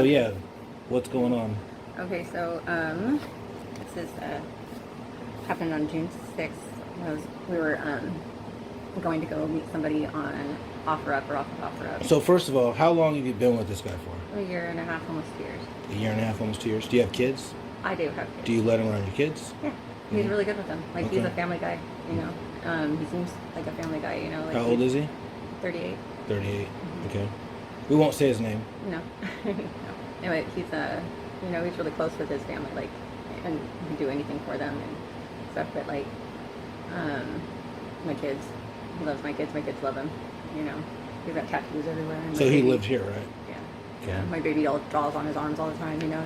So yeah, what's going on? Okay, so this is happened on June 6th. We were going to go meet somebody on OfferUp or off of OfferUp. So first of all, how long have you been with this guy for? A year and a half, almost 2 years. A year and a half, almost 2 years. Do you have kids? I do have kids. Do you let him around your kids? Yeah, he's really good with them. Like he's Okay. a family guy, you know. He seems like a family guy, you know. Like How old is he? 38. 38. Okay. We won't say his name. No. No. Anyway, he's you know, he's really close with his family, like, and he can do anything for them and stuff. But like, my kids, he loves my kids. My kids love him. You know, he's got tattoos everywhere. And So he lived here, right? Yeah. Okay. Yeah. My baby all draws on his arms all the time. You know,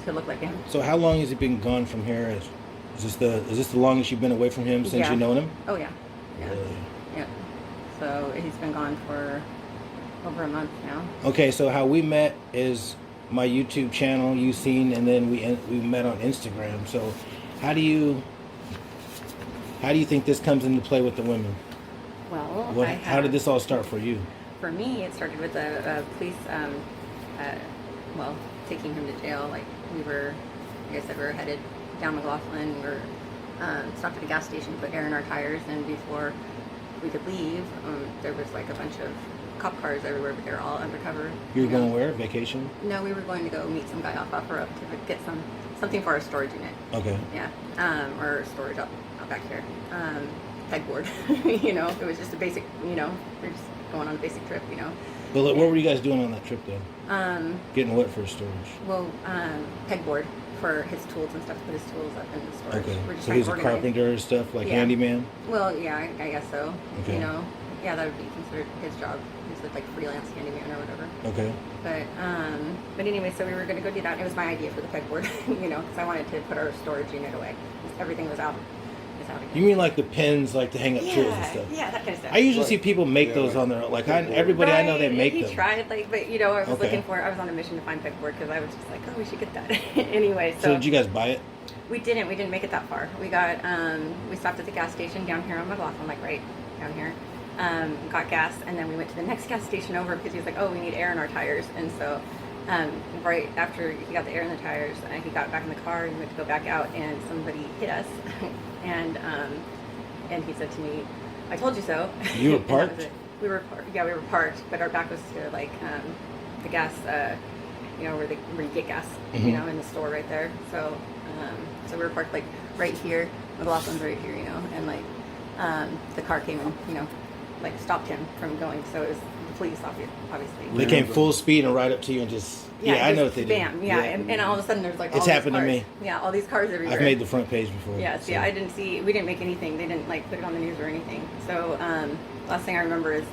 to look like him. So how long has he been gone from here? Is this the longest you've been away from him since Yeah. you've known him? Oh yeah. Yeah. Really? Yeah. So he's been gone for over a month now. Okay, so how we met is my YouTube channel you seen, and then we met on Instagram. So how do you think this comes into play with the women? Well, How did this all start for you? For me, it started with the police, taking him to jail. Like like I said, we were headed down McLaughlin. We were stopped at a gas station to put air in our tires, and before we could leave, there was like a bunch of cop cars everywhere, but they were all undercover. You were know. going where? Vacation? No, we were going to go meet some guy off OfferUp to get something for our storage unit. Okay. Yeah, or storage out back here. Pegboard. You know, it was just a basic. You know, we're just going on a basic trip. You know. But what were you guys doing on that trip though? Getting what for storage? Well, pegboard for his tools and stuff. To put his tools up in the storage. Okay. We're just So trying he's to a organize. carpenter and stuff, like Yeah. handyman? Well, yeah, I guess so. Okay. You know, yeah, that would be considered his job. He's like freelance handyman or whatever. Okay. But anyway, so we were going to go do that. It was my idea for the pegboard, you know, because I wanted to put our storage unit away. Everything was out. You mean like the pins, like to hang up tools and stuff? Yeah, that kind of stuff. I usually see people make those on their, like everybody I know they make he them. tried, like, but you know, I was Okay. I was on a mission to find pegboard because I was just like, oh, we should get that. Anyway, So did you guys buy it? we didn't make it that far. We got we stopped at the gas station down here on McLaughlin, like right down here. Got gas, and then we went to the next gas station over because he was like, oh, we need air in our tires. And so right after he got the air in the tires, he got back in the car and we went to go back out, and somebody hit us. and he said to me, I told you so. You were And that was parked? it. We were parked, but our back was to like the gas, you know, where you get gas, you know, in the store right there. So so we were parked like right here. McLaughlin's right here, you know, and like the car came and, you know, like stopped him from going. So it was the police, obviously. They came full speed and right up to you and just, I know what they bam, do. yeah. And all of a sudden there's like all It's these happened to cars. me. Yeah, all these cars everywhere. I've made the front page before. Yeah, see, we didn't make anything. They didn't like put it on the news or anything. So last thing I remember is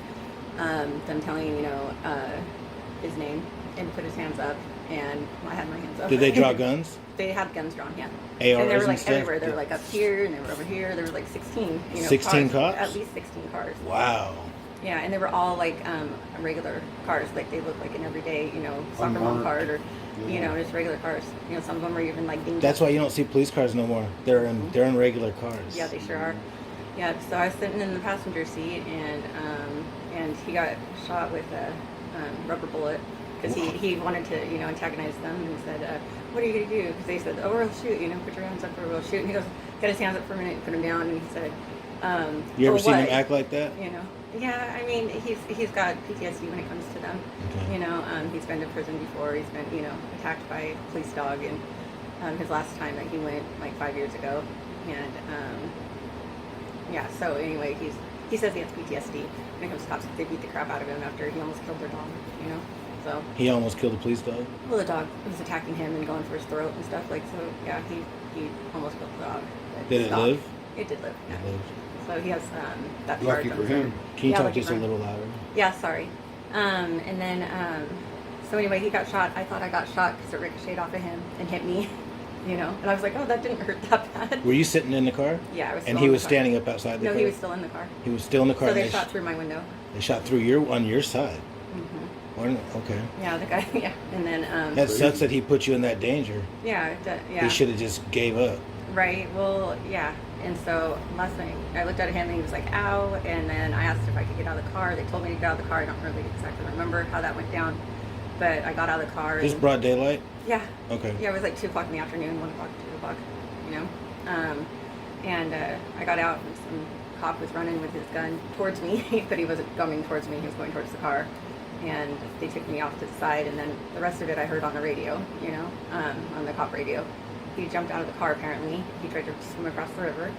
them telling, you know, his name and put his hands up, and I had my hands up. Did they draw guns? They had guns drawn, yeah. ARs and they were and like stuff? everywhere. They were like up here, and they were over here. There were like 16, you know, 16 cars. cops? At least 16 cars. Wow. Yeah, and they were all like regular cars. Like they looked like an everyday, you know, soccer mom card or, you know, just regular cars. You know, some of them were even like dinged That's up. why you don't see police cars no more. They're in regular cars. Yeah, they sure are. Yeah, so I was sitting in the passenger seat, and he got shot with a rubber bullet because he wanted to, you know, antagonize them, and said, "What are you gonna do?" Because they said, "Oh, we'll shoot. You know, put your hands up, or we'll shoot." And he goes, got his hands up for a minute, put them down, and he said, You ever "Well, seen what?" him act like that? You know, yeah. I mean, he's got PTSD when it comes to them. Okay. You know, he's been to prison before. He's been, you know, attacked by a police dog, and his last time that he went like 5 years ago, and yeah. So anyway, he says he has PTSD when it comes to cops. They beat the crap out of him after he almost killed their dog. You know, so. He almost killed a police dog? Well, the dog was attacking him and going for his throat and stuff like so. Yeah, he almost killed the dog. but Did it stopped. live? It did live. Yeah. It lived. So he has that Lucky charge for on him. Can you Yeah, talk lucky just for a him. little louder? Yeah, sorry. And then, so anyway, he got shot. I thought I got shot because it ricocheted off of him and hit me, you know. And I was like, oh, that didn't hurt that bad. Were you sitting in the car? Yeah, I was. And still he in was the car. standing up outside the car? No, he was still in the car. He was still in the car. So they and shot through my window. They shot through on your side. Okay. Yeah, the guy. Yeah, and then. That sucks that he put you in that danger. Yeah, yeah. He should have just gave up. Right. Well, yeah. And so last night I looked at him and he was like, ow. And then I asked if I could get out of the car. They told me to get out of the car. I don't really exactly remember how that went down. But I got out of the car. Just And, broad daylight? yeah. Okay. Yeah, it was like 2 o'clock in the afternoon, 1 o'clock, 2 o'clock, you know. And I got out and some cop was running with his gun towards me, but he wasn't coming towards me, he was going towards the car. And they took me off to the side, and then the rest of it I heard on the radio, you know, on the cop radio. He jumped out of the car apparently. He tried to swim across the river.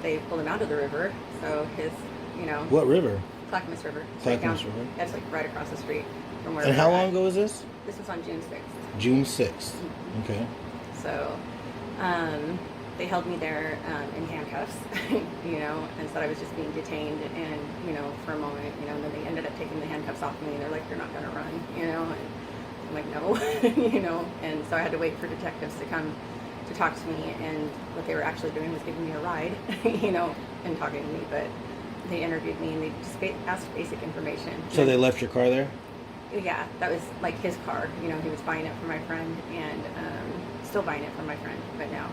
They pulled him out of the river, so his, you know. What river? Clackamas River. Clackamas River. Yeah, it's like right across the street from where And we how were long at. ago was this? This was on June 6th. June 6th. Mm-hmm. Okay. So, they held me there in handcuffs, you know, and said I was just being detained, and you know, for a moment, you know, and then they ended up taking the handcuffs off me, and they're like, "You're not gonna run," you know, and I'm like, "No," you know, and so I had to wait for detectives to come to talk to me, and what they were actually doing was giving me a ride, you know, and talking to me, but they interviewed me and they just asked basic information. So they left your car there? Yeah, that was like his car. You know, he was buying it for my friend, and still buying it for my friend, but now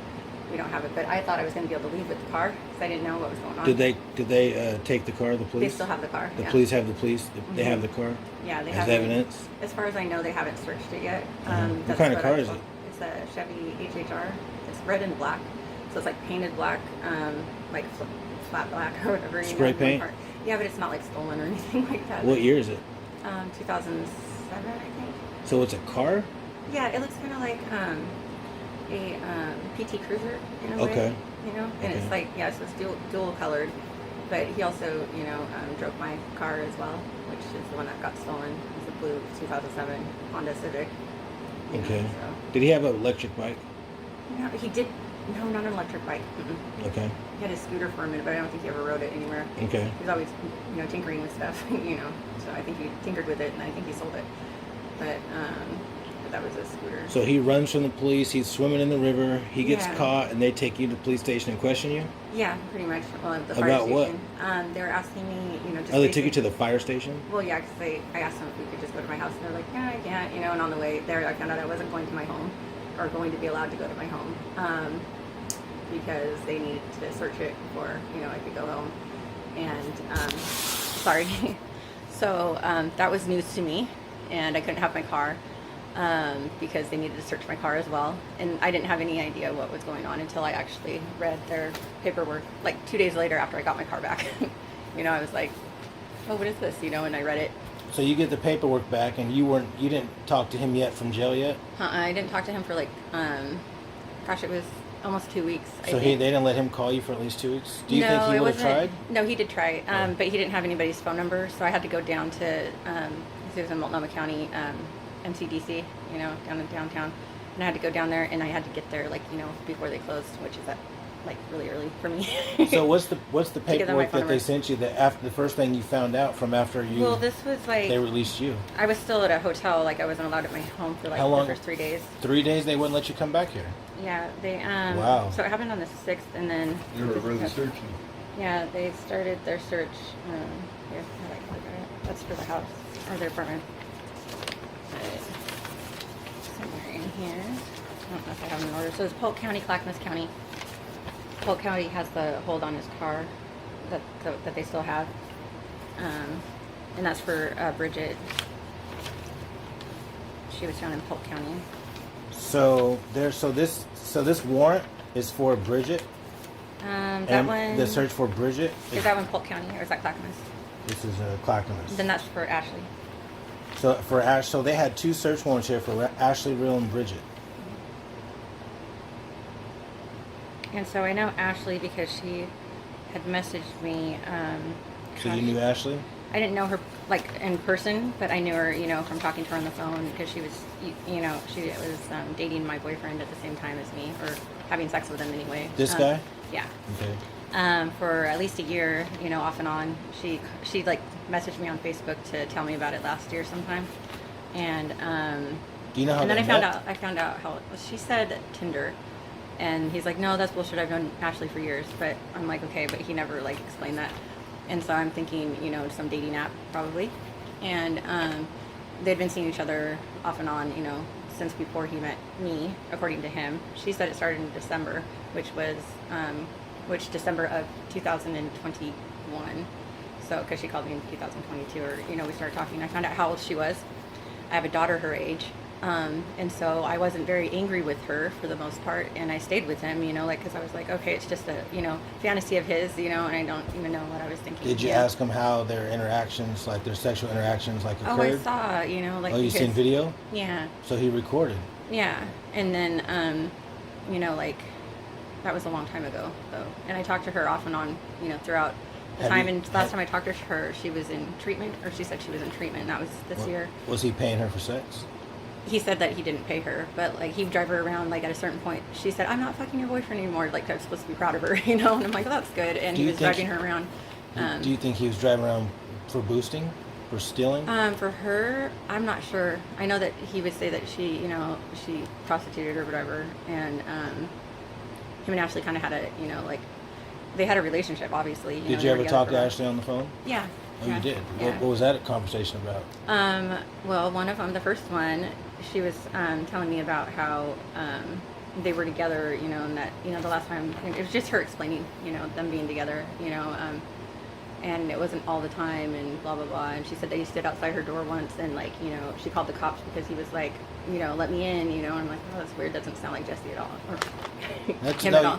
we don't have it. But I thought I was going to be able to leave with the car because I didn't know what was going on. Did they take the car? The police? They still have the car. The yeah. police have the police. They have the car. Yeah, they as have evidence. As far as I know, they haven't searched it yet. What kind of car is it? It's a Chevy HHR. It's red and black, so it's like painted black, like flat black or whatever. Spray paint. Yeah, but it's not like stolen or anything like that. What year is it? 2007, I think. So it's a car? Yeah, it looks kind of like a PT Cruiser in a way. Okay. You know, and it's like, yeah, so it's dual colored. But he also, you know, drove my car as well, which is the one that got stolen. It's the blue 2007 Honda Civic. You Okay. know, so. Did he have an electric bike? No, he did. No, not an electric bike. Mm-mm. Okay. He had a scooter for a minute, but I don't think he ever rode it anywhere. Okay. He was always, you know, tinkering with stuff, you know. So I think he tinkered with it, and I think he sold it. But that was a scooter. So he runs from the police. He's swimming in the river. He gets Yeah. caught, and they take you to the police station and question you. Yeah, pretty much. Well, at the fire About what? station. They were asking me, you know, just. Oh, they took you basic- to the fire station. Well, yeah, because I asked them if we could just go to my house, and they're like, "Yeah, I can't," you know. And on the way there, I found out I wasn't going to my home, or going to be allowed to go to my home, because they needed to search it before, you know, I could go home. And sorry, so that was news to me, and I couldn't have my car. Because they needed to search my car as well. And I didn't have any idea what was going on until I actually read their paperwork, like 2 days later after I got my car back. You know, I was like, oh, what is this? You know, and I read it. So you get the paperwork back, and you didn't talk to him yet from jail yet. I didn't talk to him for like, gosh, it was almost 2 weeks. So they didn't let him call you for at least 2 weeks. Do you No, think he it would have wasn't- tried? No, he did try, Yeah. but he didn't have anybody's phone number, so I had to go down to, it was in Multnomah County, MCDC, you know, down in downtown, and I had to go down there, and I had to get there, like, you know, before they closed, which is at, like, really early for me. So what's the them my paperwork phone that they number. sent you that after the first thing you found out from after you Well, this was like, they released you? I was still at a hotel, like, I wasn't allowed at my home for, like, How long? the first 3 days. 3 days they wouldn't let you come back here. Yeah, they, Wow. so it happened on the 6th, and then, You were really searching. yeah, they started their search, here, how do I look at it? That's for the house, or their apartment. Somewhere in here. I don't know if I have an order. So it's Polk County, Clackamas County. Polk County has the hold on his car that they still have. And that's for Bridget. She was found in Polk County. So this warrant is for Bridget. That and one. the search for Bridget Is that one Polk County or is that Clackamas? This is Clackamas. Then that's for Ashley. So for Ash, so they had 2 search warrants here for Ashley Real and Bridget. And so I know Ashley because she had messaged me. So you knew Ashley? I didn't know her like in person, but I knew her, you know, from talking to her on the phone because she was, you know, she was dating my boyfriend at the same time as me, or having sex with him anyway. This guy? Yeah. Okay. For at least a year, you know, off and on. She like messaged me on Facebook to tell me about it last year sometime, and Do you know how and then they met? I found out how she said Tinder. And he's like, no, that's bullshit. I've known Ashley for years. But I'm like, okay, but he never like explained that. And so I'm thinking, you know, some dating app probably. And they'd been seeing each other off and on, you know, since before he met me, according to him. She said it started in December, which was December of 2021. So because she called me in 2022, or you know, we started talking. I found out how old she was. I have a daughter her age. And so I wasn't very angry with her for the most part, and I stayed with him, like, because I was like, okay, it's just a, fantasy of his, and I don't even know what I was thinking. Did you ask him how their interactions, like their sexual interactions, like occurred? Oh, I saw, like. Oh, you seen video? Yeah. So he recorded. Yeah, and then, like, that was a long time ago, though, and I talked to her off and on, throughout the time. And last time I talked to her, she was in treatment, or she said she was in treatment. And that was this year. Was he paying her for sex? He said that he didn't pay her, but like he'd drive her around. Like at a certain point, she said, "I'm not fucking your boyfriend anymore." Like I was supposed to be proud of her, And I'm like, "Oh, that's good." And he was driving her around. Do you think he was driving around for boosting, for stealing? For her, I'm not sure. I know that he would say that she, she prostituted or whatever, and him and Ashley kind of had a, like, they had a relationship, obviously. Did you ever talk to Ashley on the phone? Yeah. Oh, yeah. you did? Yeah. What was that conversation about? Well, one of them, the first one, she was telling me about how they were together, and that, the last time, it was just her explaining, them being together, and it wasn't all the time and blah, blah, blah. And she said that he stood outside her door once and, like, she called the cops because he was like, let me in, and I'm like, oh, that's weird. Doesn't sound like Jesse at all. Or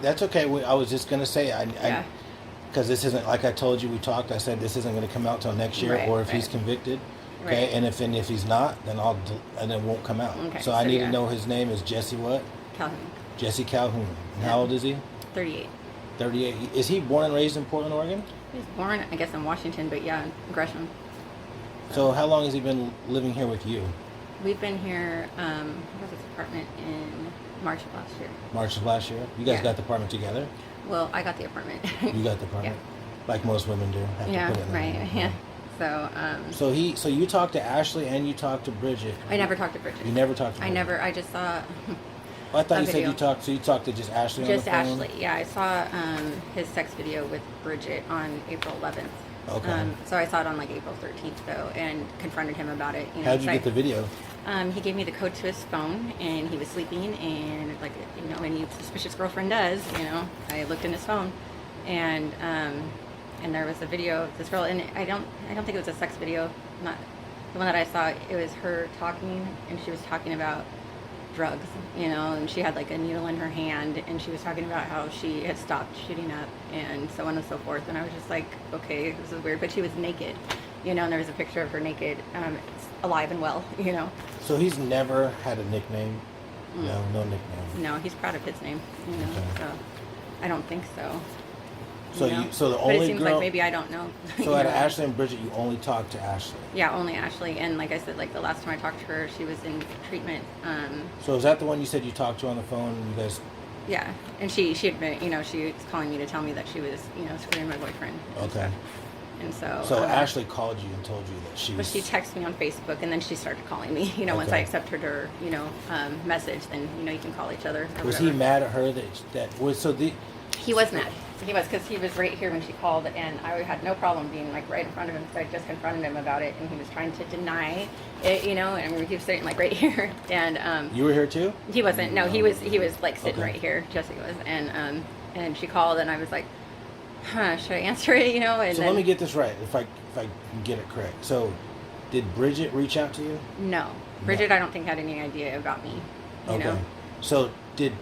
That's okay. I was just going to say, because this isn't, like I told you, we talked, I said this isn't going to come out till next year, or if he's convicted. Okay, right. And if he's not, then and it won't come out. Okay, so I need to know his name is Jesse what? Calhoun. Jesse Calhoun. And how old is he? 38. 38. Is he born and raised in Portland, Oregon? He was born, I guess, in Washington, but yeah, in Gresham. So how long has he been living here with you? We've been here, I got this apartment in March of last year. March of last year? You guys got the apartment together? Well, I got the apartment. You got the apartment? Yeah. Like most women do. Have to put it in right. Yeah. So, so you talked to Ashley and you talked to Bridget. I never talked to Bridget. You never talked to Bridget? I just saw. I thought you said you talked to just Ashley on the phone? Just Ashley, yeah. I saw his sex video with Bridget on April 11th. Okay. So I saw it on like April 13th though, and confronted him about it. How'd you get the video? He gave me the code to his phone, and he was sleeping, and like any suspicious girlfriend does, I looked in his phone, and there was a video of this girl, and I don't think it was a sex video, not the one that I saw. It was her talking, and she was talking about drugs, and she had like a needle in her hand, and she was talking about how she had stopped shooting up and so on and so forth. And I was just like, okay, this is weird. But she was naked, and there was a picture of her naked, alive and well, So he's never had a nickname? No nickname. No, he's proud of his name, Okay. So I don't think so. So the but only it seems girl, like maybe I don't know. So out of Ashley and Bridget, you only talked to Ashley? Yeah, only Ashley. And like I said, like the last time I talked to her, she was in treatment. So is that the one you said you talked to on the phone? And you guys? Yeah, and she admitted, she was calling me to tell me that she was, screwing my boyfriend. Okay. And so. So Ashley called you and told you that she was. But she texted me on Facebook, and then she started calling me. Once I accepted her, message, then you can call each other. Was he mad at her that was so the? He was mad. He was, because he was right here when she called, and I had no problem being like right in front of him, so I just confronted him about it, and he was trying to deny it, and I mean, he was sitting like right here, and you were here too? He wasn't. No, he was like sitting right here. Jesse was, and she called, and I was like, should I answer it? And so then, let me get this right, if I can get it correct. So, did Bridget reach out to you? No, Bridget, I don't think had any idea about me. You know? So did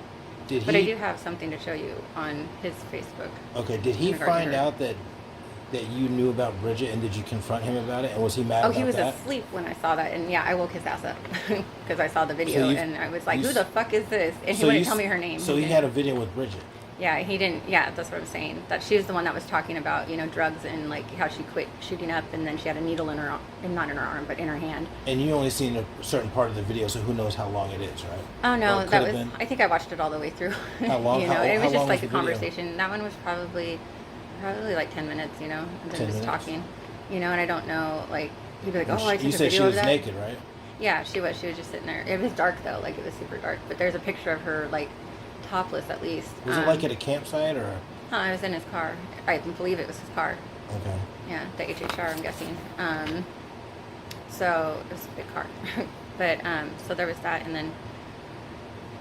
he? But I do have something to show you on his Facebook. Okay. Did he find out that you knew about Bridget, and did you confront him about it? And was he mad about that? Oh, he was asleep when I saw that, and yeah, I woke his ass up because I saw the video, and I was like, "Who the fuck is this?" And he wouldn't tell me her name. So he had a video with Bridget. Yeah, he didn't. Yeah, that's what I'm saying. That she was the one that was talking about, drugs and like how she quit shooting up, and then she had a needle in her, not in her arm, but in her hand. And you only seen a certain part of the video, so who knows how long it is, right? Oh no, that was. Been. I think I watched it all the way through. How long? It was just like a conversation. Video? That one was probably like 10 minutes, and then just talking, and I don't know, like he'd be like, "Oh, I took a video of that." You said she was naked, right? Yeah, she was. She was just sitting there. It was dark though, like it was super dark. But there's a picture of her like topless at least. Was it like at a campsite or? I was in his car. I believe it was his car. Okay. Yeah, the HHR, I'm guessing. So it was a big car. But so there was that, and then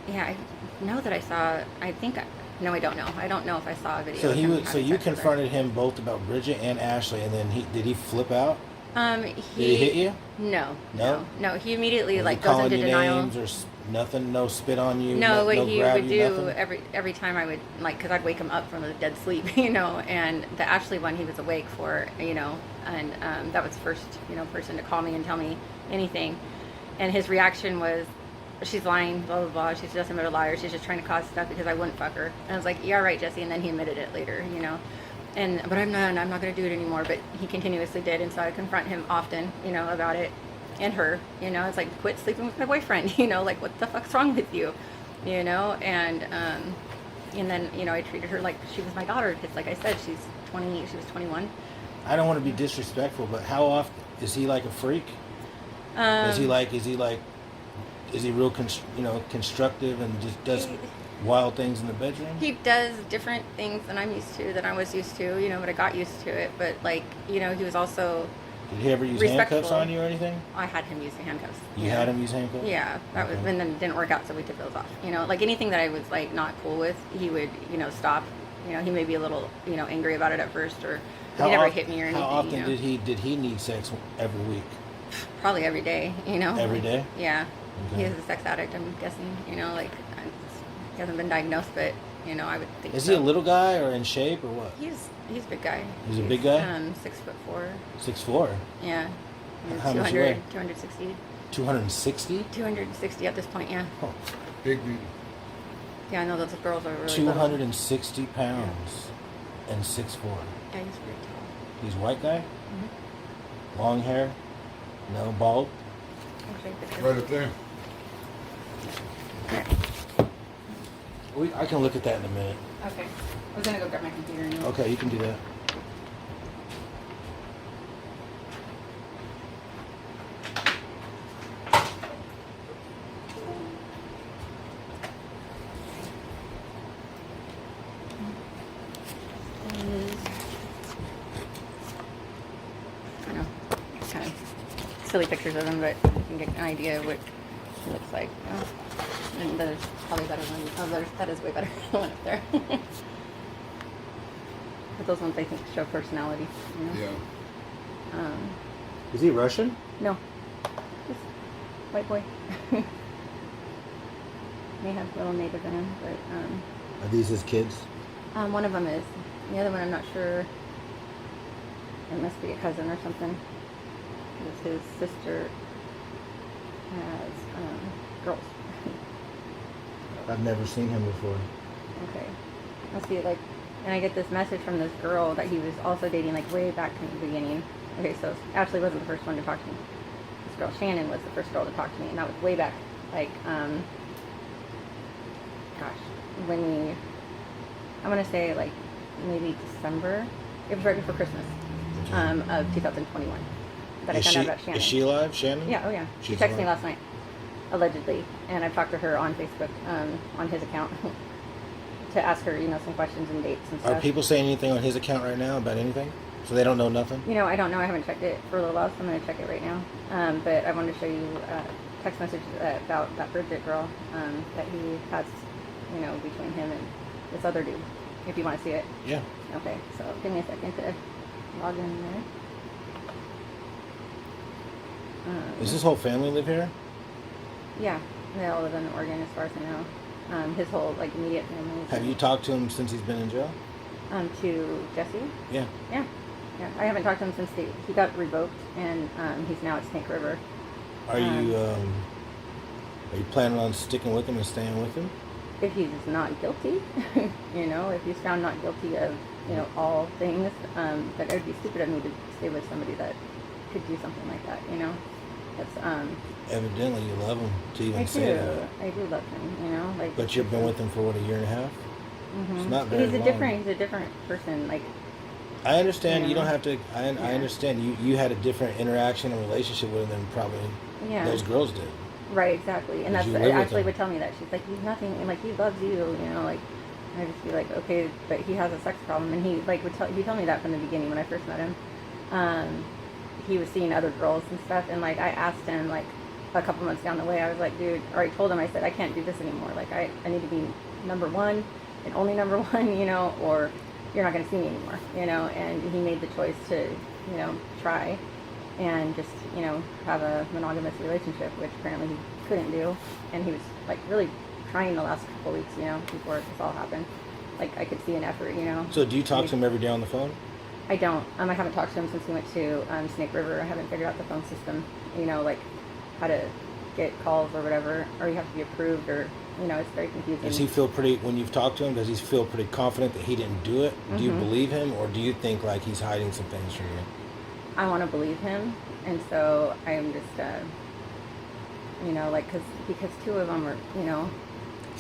yeah, I know that I saw. I think. No, I don't know. I don't know if I saw a video. So you confronted him both about Bridget and Ashley, and then did he flip out? Did he hit you? No. He immediately Was he goes into calling you denial. names or nothing? No spit on you? No, what he grab would you, do nothing? every time I would because I'd wake him up from a dead sleep, and the Ashley one he was awake for, and that was the first person to call me and tell me anything, and his reaction was, she's lying, blah blah blah, she's just another liar, she's just trying to cause stuff because I wouldn't fuck her, and I was like, yeah, right, Jesse, and then he admitted it later, but I'm not going to do it anymore, but he continuously did, and so I confront him often, about it. And her, it's like, quit sleeping with my boyfriend, like, what the fuck's wrong with you, and then, I treated her like she was my daughter, because like I said, she was 21. I don't want to be disrespectful, but how often, is he like a freak? Is he real, constructive and just does wild things in the bedroom? He does different things than I was used to, but I got used to it, but he was also... Did he ever use handcuffs on you or anything? I had him use the handcuffs. You had him use handcuffs? Yeah, that was, and then it didn't work out, so we took those off. Like anything that I was like not cool with, he would, stop. He may be a little, angry about it at first, or he never hit me or anything. How often did he need sex every week? Probably every day. Every day? Yeah. Okay. He is a sex addict, I'm guessing. He hasn't been diagnosed, but I would think. Is he a little guy or in shape or what? He's a big guy. He's a big guy? 6'4". 6'4"? Yeah. How much you weigh? 260. 260? 260 at this point, yeah. Oh. Big meat. Yeah, I know those girls are really 260 pounds and 6'4". Yeah, he's pretty tall. He's a white guy? Mm-hmm. Long hair? No, bald? Right up there. I can look at that in a minute. Okay. I was going to go grab my computer anyway. Okay, you can do that. I know, kind of silly pictures of him, but you can get an idea of what he looks like. Oh. And that is probably better than, that is way better than the one up there. But those ones I think show personality. Yeah. Is he Russian? No, just white boy. May have a little native in him, but Are these his kids? one of them is. The other one I'm not sure. It must be a cousin or something. Because his sister has girls. I've never seen him before. Okay. Let's see, and I get this message from this girl that he was also dating, way back in the beginning. Okay, so Ashley wasn't the first one to talk to me. This girl, Shannon, was the first girl to talk to me, and that was way back, when I want to say, maybe December. It was right before Christmas of 2021 that I found out about Shannon. Is she alive, Shannon? Yeah, oh yeah. She texted me last night, allegedly, and I've talked to her on Facebook, on his account, to ask her, some questions and dates and stuff. Are people saying anything on his account right now about anything? So they don't know nothing? I don't know. I haven't checked it for a little while, so I'm going to check it right now. But I wanted to show you a text message about that Bridget girl that he has, between him and this other dude, if you want to see it. Yeah. Okay, so give me a second to log in there. Does his whole family live here? Yeah, they all live in Oregon as far as I know. His whole, immediate family. Have you talked to him since he's been in jail? To Jesse? Yeah. Yeah. Yeah, I haven't talked to him since he got revoked, and he's now at Snake River. Are you planning on sticking with him and staying with him? If he's not guilty, if he's found not guilty of, all things, that it would be stupid of me to stay with somebody that could do something like that, That's, Evidently you love him to even say that. I do love him, But you've been with him for, what, a year and a half? Mm-hmm. It's not very long. He's a different person, I understand you don't have to, I understand you had a different interaction and relationship with him than probably those girls did. Right, exactly. And that's Ashley would tell me that. She's like, he's nothing, and he loves you, and I'd just be like, okay, but he has a sex problem, and he he told me that from the beginning when I first met him. He was seeing other girls and stuff, and I asked him a couple months down the way, I was like, dude, or I told him, I said, I can't do this anymore. I need to be number one and only number one, or you're not going to see me anymore, and he made the choice to, try. and just, you know, have a monogamous relationship, which apparently he couldn't do. And he was like really trying the last couple weeks, you know, before this all happened. Like I could see an effort, you know. So do you talk to him every day on the phone? I don't. I haven't talked to him since we went to Snake River. I haven't figured out the phone system, you know, like how to get calls or whatever, or you have to be approved, or, you know, it's very confusing. Does he feel pretty, when you've talked to him, does he feel pretty confident that he didn't do it? Do you believe him, or do you think like he's hiding some things from you? I want to believe him, and so I'm just, you know, like, because two of them are, you know.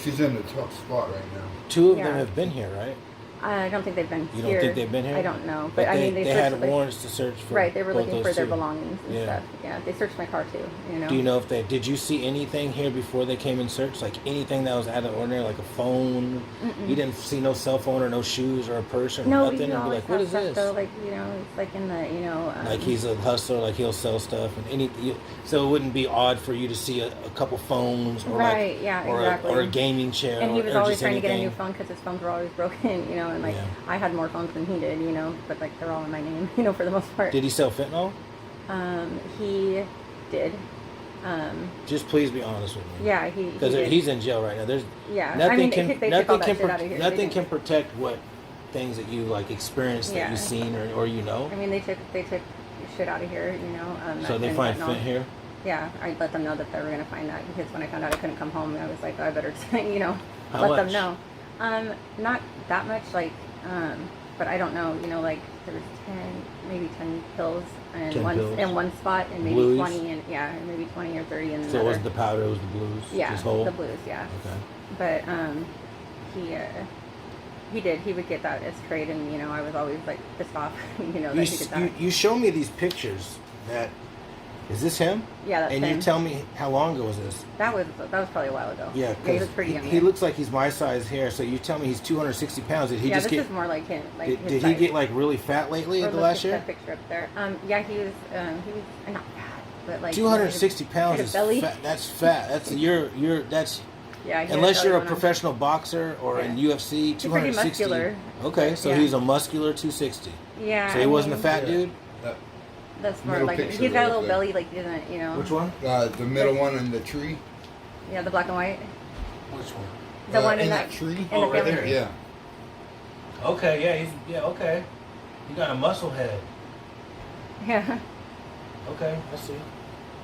She's in a tough spot right now. Two of them have been here, right? I don't think they've been You here. don't think they've been here? I don't know, but I mean, they had warrants to search for. Right, they were both looking those for their two. belongings and Yeah. stuff. Yeah, they searched my car too. You know. Do you know if did you see anything here before they came and searched? Like anything that was out of the ordinary, like a phone? Mm-mm. You didn't see no cell phone or no shoes or a purse or No, nothing? you And be always like, what have is stuff this? though, like, you know, it's like in the, you know. Like he's a hustler, like he'll sell stuff and anything. So it wouldn't be odd for you to see a couple phones or Right, like, yeah, or exactly. or a gaming chair. And he was or always just trying to get a new anything. phone because his phones were always broken, you know, and like Yeah. I had more phones than he did, you know, but like they're all in my name, you know, for the most part. Did he sell fentanyl? He did. Just please be honest with me. Yeah, he Because did. he's in jail right now. There's Yeah, nothing I mean, can they took all nothing that can shit out of here. They nothing didn't- can protect what things that you like experienced that Yeah. you've seen or you know. I mean, they took shit out of here, you know. So they and find fentanyl. fent here. Yeah, I let them know that they were going to find that because when I found out I couldn't come home, I was like, I better, you know, How let much? them know. Not that much, like, but I don't know, you know, like there was 10 pills and 10 pills. in one spot, and maybe Blues? 20, and yeah, and maybe 20 or 30 in another. So it was the powder, it was the blues. yeah, Just whole? the blues, yeah. Okay. But he did. He would get that as trade, and you know, I was always like pissed off, you know, that he did that. You show me these pictures. That is this him? Yeah, that's and him. you tell me how long ago was this? That was probably a while ago. Yeah, he because was pretty young. he then. looks like he's my size here. So you tell me he's 260 pounds. Did he yeah, just this get? is more like him. Like Did his he size. get like really fat lately Or at the look last at year? that picture up there. Yeah, he was not fat, but like 260 pounds is belly. fat. That's fat. That's that's Yeah, he had unless belly you're a on him. professional boxer or in Yeah. UFC, He's pretty 260. muscular. Okay, so Yeah. he's a muscular 260. Yeah. So he I wasn't a mean, fat Yeah. dude. That's more Middle like picture he's got a right little there. belly, like he doesn't, you know. Which one? The middle one in the tree. Yeah, the black and white. Which one? The one in in that tree. in Oh, the right family there, tree. Yeah. Okay, okay. You got a muscle head. Yeah. Okay, I see.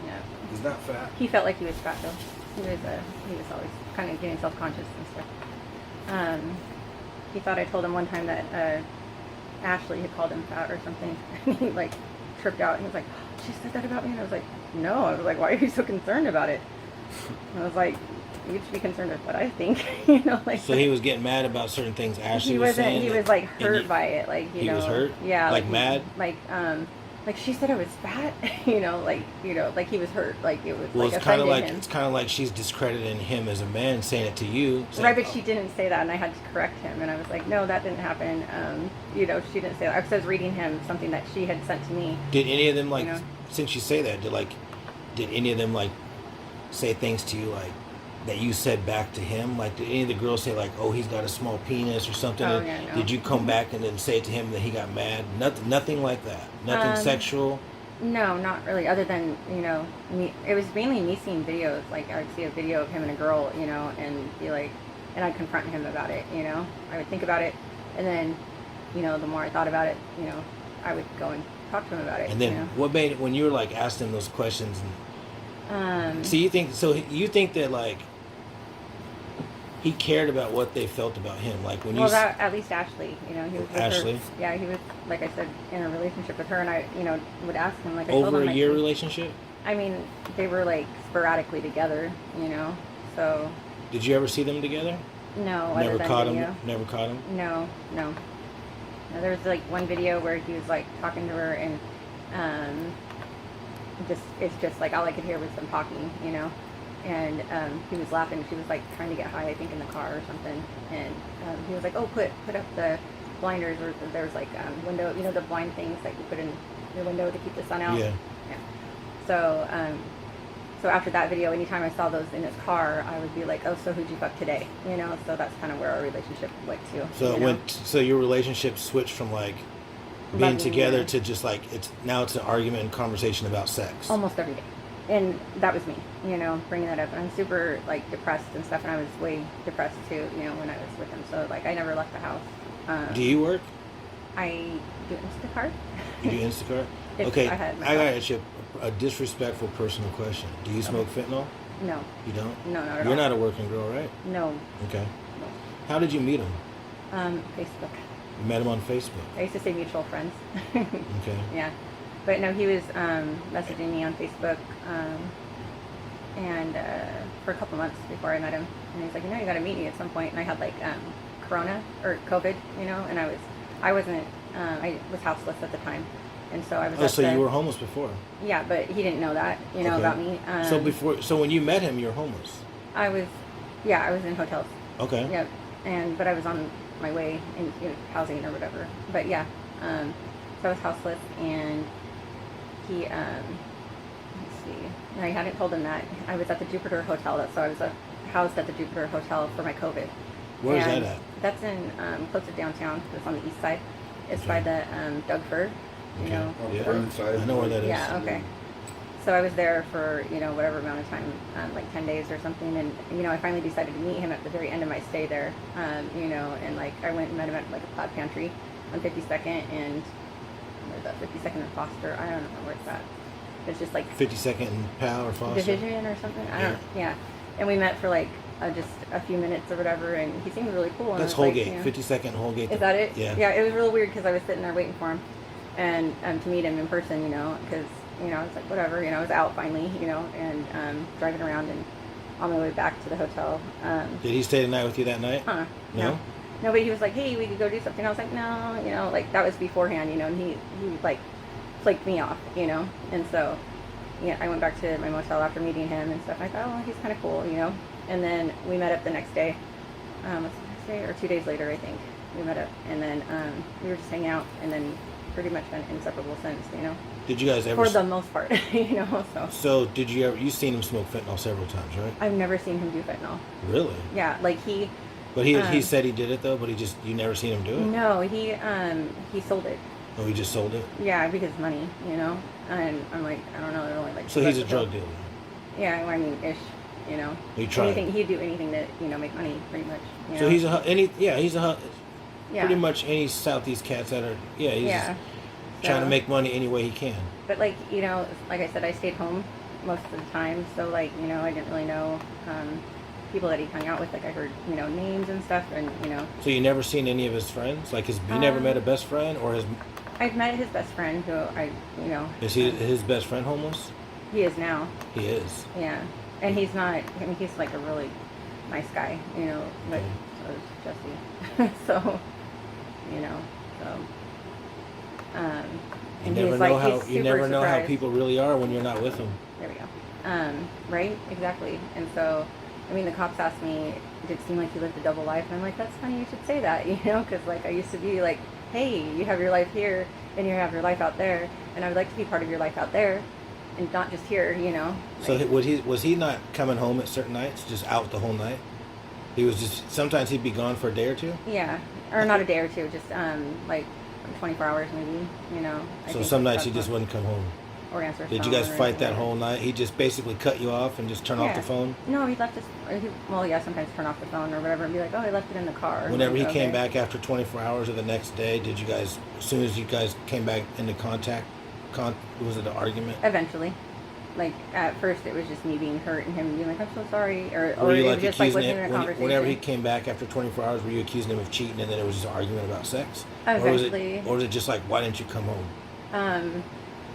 Yeah. He's not fat. He felt like he was fat though. He was always kind of getting self-conscious and stuff. He thought I told him one time that Ashley had called him fat or something. And he like tripped out and he was like, she said that about me? And I was like, no. I was like, why are you so concerned about it? And I was like, you should be concerned with what I think. You know, like. So he was getting mad about certain things Ashley He was wasn't. saying. He that- was like and hurt you- by it. Like he was hurt? Yeah. Like he- mad? Like she said I was fat. You know, like he was hurt. Like it was Well, like it's kind of offended like him. it's kind of like she's discrediting him as a man, saying it to you. Saying, Right, but she didn't say that, and I had to correct him, and I was like, no, that didn't happen. You know, she didn't say that. I was reading him something that she had sent to me. Did any of them like? You know? Since you say that, did any of them like say things to you like that you said back to him? Like, did any of the girls say like, "Oh, he's got a small penis" or something? Oh, And yeah, no. Did you come back and then say to him that he got mad? Nothing like that. Nothing sexual. No, not really. Other than me. It was mainly me seeing videos. Like I would see a video of him and a girl, and be like, and I'd confront him about it. I would think about it, and then, the more I thought about it, I would go and talk to him about it. And then what made it when you were like asking those questions? And, so you think that like he cared about what they felt about him, like when that at least Ashley, he was with Ashley? her. Yeah, he was, like I said, in a relationship with her, and I, would ask him like I over told him, a year relationship. I mean, they were like sporadically together, so. Did you ever see them together? No, Never other than caught video. him. Never caught him. No. There was like one video where he was like talking to her, and it's just like all I could hear was them talking, and he was laughing. She was like trying to get high, I think, in the car or something, and he was like, "Oh, put up the blinders," or there was like window, the blind things that you put in your window to keep the sun out. Yeah. So after that video, anytime I saw those in his car, I would be like, "Oh, so who'd you fuck today?" So that's kind of where our relationship went to. So it went. So your relationship switched from like being loving together her. to just like it's an argument and conversation about sex. Almost every day. And that was me, bringing that up. And I'm super like depressed and stuff, and I was way depressed too, when I was with him. So like I never left the house. Do you work? I do Instacart. You do Instacart? If Okay, I had my I got phone. to ask you a disrespectful personal question. Do you smoke fentanyl? No, You don't? no, not at all. You're not a working girl, right? No, Okay. no. How did you meet him? Facebook. You met him on Facebook. I used to say mutual friends. Okay. Yeah, but no, he was messaging me on Facebook, and for a couple months before I met him, and he's like, you got to meet me at some point. And I had like Corona or COVID, and I was houseless at the time, and so I was. Oh, so you were homeless before? Yeah, but he didn't know that, Okay. about me. So when you met him, you were homeless. I was in hotels. Okay. Yep, but I was on my way in housing or whatever. But yeah, so I was houseless, and he, let's see, no, I hadn't told him that. I was at the Jupiter Hotel, so I was housed at the Jupiter Hotel for my COVID. Where is And that at? That's in, close to downtown. It's on the east side. It's Okay. by the Doug Fir, Okay. Yeah. Burnside. I know where that is. Yeah, okay. So I was there for, whatever amount of time, like 10 days or something. And, I finally decided to meet him at the very end of my stay there, and like I went and met him at like a Cloud Pantry on 52nd and where's that, 52nd and Foster. I don't know where it's at. It's just like 52nd and Powell or Foster? Division or something. I don't know. Yeah. And we met for like just a few minutes or whatever. And he seemed really cool. And That's I was Holgate. like, 52nd Holgate. Is that it? Yeah. Yeah, it was really weird because I was sitting there waiting for him and to meet him in person, because, I was like, whatever, I was out finally, and driving around and on my way back to the hotel. Did he stay the night with you that night? No. No, but he was like, hey, we could go do something. I was like, no, like that was beforehand, and he like flaked me off, and so, yeah, I went back to my motel after meeting him and stuff. I thought, oh, he's kind of cool, and then we met up the next day, what's the next day, or 2 days later, I think, we met up, and then we were just hanging out, and then pretty much been inseparable since, Did you guys ever? for the most part, so. So did you ever? You've seen him smoke fentanyl several times, right? I've never seen him do fentanyl. Really? Yeah, like he. But he said he did it though. But you never seen him do it. No, he sold it. Oh, he just sold it. Yeah, because money, and I'm like, I don't know, they're only like. So he's a drug dealer. Yeah, I mean, ish, He tried. He'd do anything to make money, pretty much. So he's he's Yeah. pretty much any Southeast cats that are he's just trying to So- make money any way he can. But like like I said, I stayed home most of the time, so like I didn't really know people that he hung out with. Like I heard names and stuff, and So you never seen any of his friends? Like you never met a best friend, or I've met his best friend, who is his best friend homeless? he is now. He is. Yeah, and he's not. I mean, he's like a really nice guy, but Okay. so is Jesse. so, so. You And never he's know like, how he's you super never know how surprised. people really are when you're not with them. There we go. Right? Exactly. And so, I mean, the cops asked me, did it seem like you lived a double life? And I'm like, that's funny you should say that, because like I used to be like, hey, you have your life here and you have your life out there, and I would like to be part of your life out there, and not just here, So Like, was he not coming home at certain nights, just out the whole night? He was just sometimes he'd be gone for a day or two. yeah, or not a day or two, just like 24 hours maybe, I So think some nights that's he just what- wouldn't come home. or answer. Did you phone guys or fight that whatever. whole night? He just basically cut you off and just turn off Yeah. the phone. No, he left us. Well, yeah, sometimes turn off the phone or whatever, and be like, "Oh, I left it in the car." Whenever he Like, came okay. back after 24 hours or the next day, did you guys, as soon as you guys came back into contact, was it an argument? Eventually, like at first, it was just me being hurt and him being like, "I'm so sorry," or Were you it like was just like accusing wasn't him, even a conversation. whenever he came back after 24 hours, were you accusing him of cheating and then it was just an argument about sex? Eventually. Or was it just like, why didn't you come home?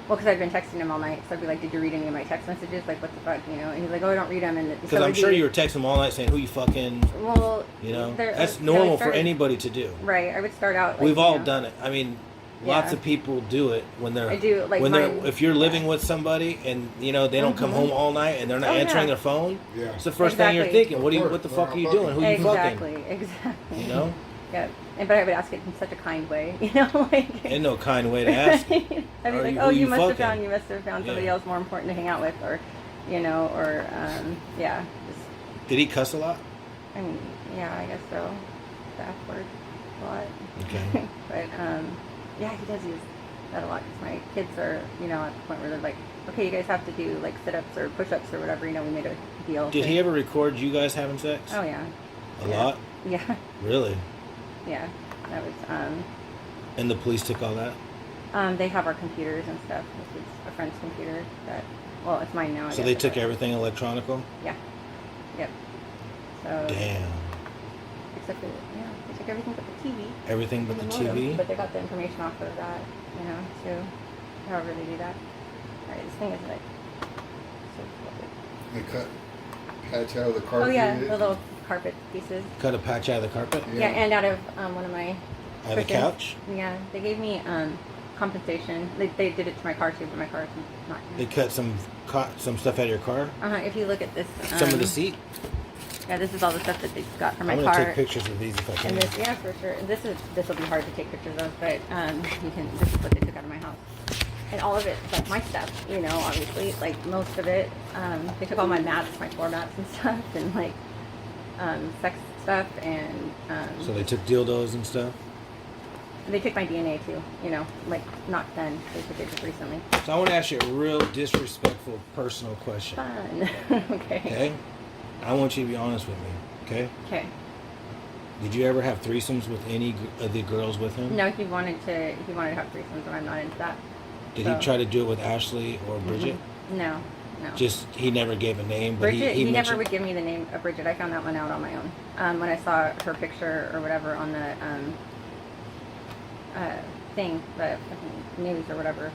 Well, because I'd been texting him all night, so I'd be like, "Did you read any of my text messages? Like, what the fuck, And he's like, "Oh, I don't read them." And Because I'm sure you were texting him all night saying, who you fucking, Well, that's so I normal for started- anybody to do. Right. I would start out. Like, We've all done it. I mean, lots Yeah. of people do it when they're I do, like, when they're mine- if you're living with somebody and they don't come home all night and they're not Oh, answering yeah. their phone. Yeah. It's the first thing you're Exactly. thinking. What the fuck are you Fucking. doing? Who you Exactly. fucking? Exactly. Yeah. But I would ask it in such a kind way, like. Ain't no kind way to ask. I'd be Are like, you- "Oh, who you you must have fucking?" found somebody Yeah. else more important to hang out with," or, or yeah. Just, Did he cuss a lot? I mean, yeah, I guess so. The F word a lot. Okay. But Yeah, he does use that a lot because my kids are, you know, at the point where they're like, okay, you guys have to do like sit-ups or push-ups or whatever. You know, we made a deal. Did he ever record you guys having sex? Oh yeah. A lot? Yeah. Really? Yeah. That was. And the police took all that? They have our computers and stuff. This is a friend's computer that. Well, it's mine now. So they took everything electronical? Yeah. Yep. So. Damn. Except for they took everything but the TV. Everything but the modem, TV? But they got the information off of that, you know, too. However they do that. Alright, this thing is like so fluffy. They cut patch out of the carpet. Oh yeah, the little carpet pieces. Cut a patch out of the carpet? Yeah, and out of one of my Out of the cushions. couch? Yeah, they gave me compensation. They did it to my car too, but my car is not. They cut some stuff out of your car? If you look at this. Some of the seat? Yeah, this is all the stuff that they got from my I'm car. gonna take pictures of these if I can. And this, yeah, for sure. And this will be hard to take pictures of, but you can. This is what they took out of my house, and all of it, like my stuff, you know, obviously, like most of it. They took all my mats, my floor mats and stuff, and like sex stuff, and So they took dildos and stuff? they took my DNA too. You know, like not then. They took it just recently. So I want to ask you a real disrespectful, personal question. Fun. Okay. Okay? I want you to be honest with me. Okay? Okay. Did you ever have threesomes with any of the girls with him? No, he wanted to have threesomes, and I'm not into that. Did So- he try to do it with Ashley or Bridget? No. Just, he never gave a name, but Bridget, he never mentioned... would give me the name of Bridget. I found that one out on my own. When I saw her picture or whatever on the thing, the fucking news or whatever,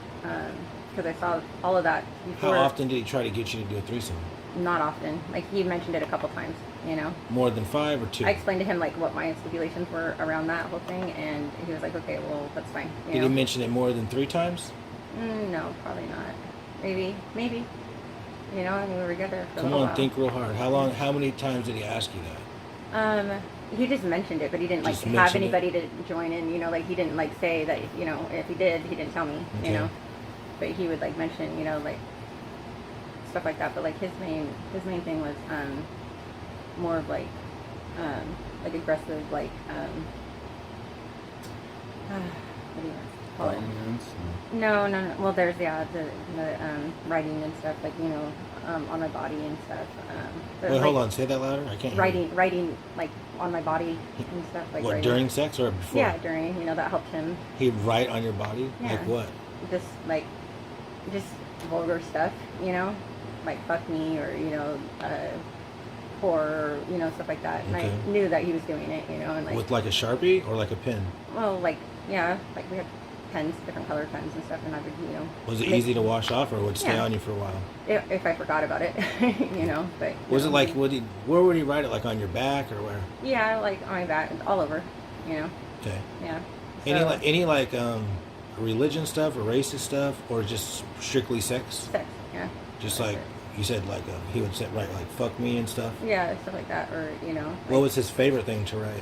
because I saw all of that before. How often did he try to get you to do a threesome? Not often. Like, he mentioned it a couple times, you know. More than 5 or 2? I explained to him, like, what my stipulations were around that whole thing, and he was like, okay, well, that's fine. You Did know? he mention it more than 3 times? No, probably not. Maybe. You know, I mean, we were together for a Come little on, while. think real hard. How many times did he ask you that? He just mentioned it, but he didn't like Just have mentioned anybody to join in. You know, like he didn't like say that. You know, if he did, he didn't tell me. Okay. You know, but he would like mention, you know, like stuff like that. But like his main thing was more of like aggressive, like what do you call it? Dominance. No. Well, there's the writing and stuff, like, you know, on my body and stuff. But, Wait, like, hold on. Say that louder. I can't hear you. writing like on my body and stuff, like What, writing. during sex or before? Yeah, during. You know, that helped him. He'd write on your body? Yeah. Like what? Just vulgar stuff, you know, like fuck me or, you know, whore, you know, stuff like that. And Okay. I knew that he was doing it, you know, and like, With like a Sharpie or like a pen? well, like, yeah, like we had pens, different color pens and stuff, and I would, you know. Was it make- easy to wash off or would it stay Yeah. on you for a while? If I forgot about it, you know, but. you Was it know, like, where would he write it? Like on your back or where? Yeah, like on my back, all over, you know, Okay. yeah. Any religion stuff or racist stuff or just strictly sex? Sex, yeah. Just like you said, like he would write like "fuck me" and stuff. Yeah, stuff like that, or, you know. What was his favorite thing to write?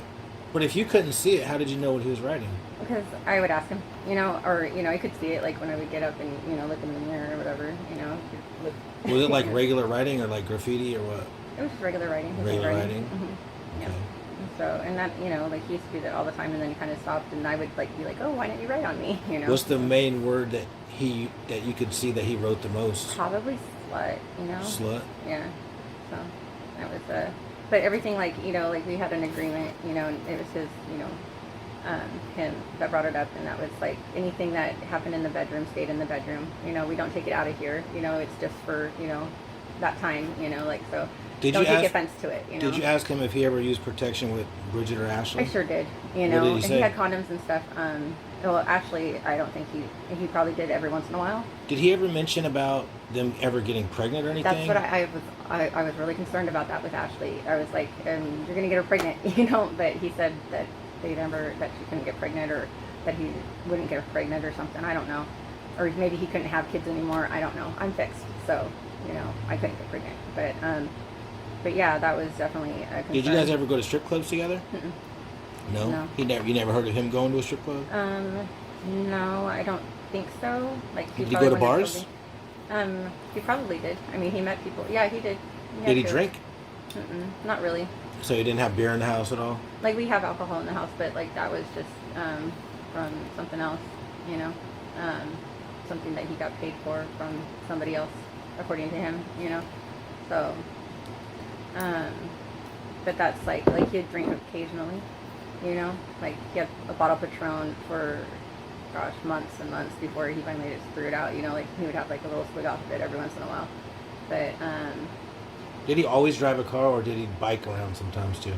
But if you couldn't see it, how did you know what he was writing? Because I would ask him, you know, or, you know, I could see it, like, when I would get up and, you know, look in the mirror or whatever, you know. Look. Was it like regular writing or like graffiti or what? It was just regular writing. his Regular handwriting. writing? Mhm. Yeah. Okay. And so, and that, you know, like, he used to do that all the time, and then he kind of stopped, and I would, like, be like, oh, why didn't you write on me, you know? What's the main word that you could see that he wrote the most? Probably slut, you know? Slut? Yeah. So, that was, but everything, like, you know, like, we had an agreement, you know, and it was his, you know, him that brought it up, and that was, like, anything that happened in the bedroom stayed in the bedroom. You know, we don't take it out of here. You know, it's just for, you know, that time, you know, like, so Did don't you take ask- offense to it, you know. Did you ask him if he ever used protection with Bridget or Ashley? I sure did, you What know. did he And say? he had condoms and stuff. Well, actually, I don't think he probably did every once in a while. Did he ever mention about them ever getting pregnant or anything? That's what I was really concerned about that with Ashley. I was like, you're gonna get her pregnant, you know. But he said that that she couldn't get pregnant, or that he wouldn't get her pregnant or something. I don't know, or maybe he couldn't have kids anymore. I don't know. I'm fixed, so, you know, I couldn't get pregnant. But yeah, that was definitely a concern. Did you guys ever go to strip clubs together? Mm-mm. No. No. You never heard of him going to a strip club? No, I don't think so. Like, Did he probably go to wouldn't have bars? told me. He probably did. I mean, he met people. Yeah, he did. Did he had drink? Not really. So he didn't have beer in the house at all? Like, we have alcohol in the house, but like that was just from something else. you know, something that he got paid for from somebody else, according to him, you know. So, but that's like he'd drink occasionally, you know, like he had a bottle of Patron for, gosh, months and months before he finally just threw it out, you know, like he would have like a little swig off of it every once in a while. But, did he always drive a car, or did he bike around sometimes too?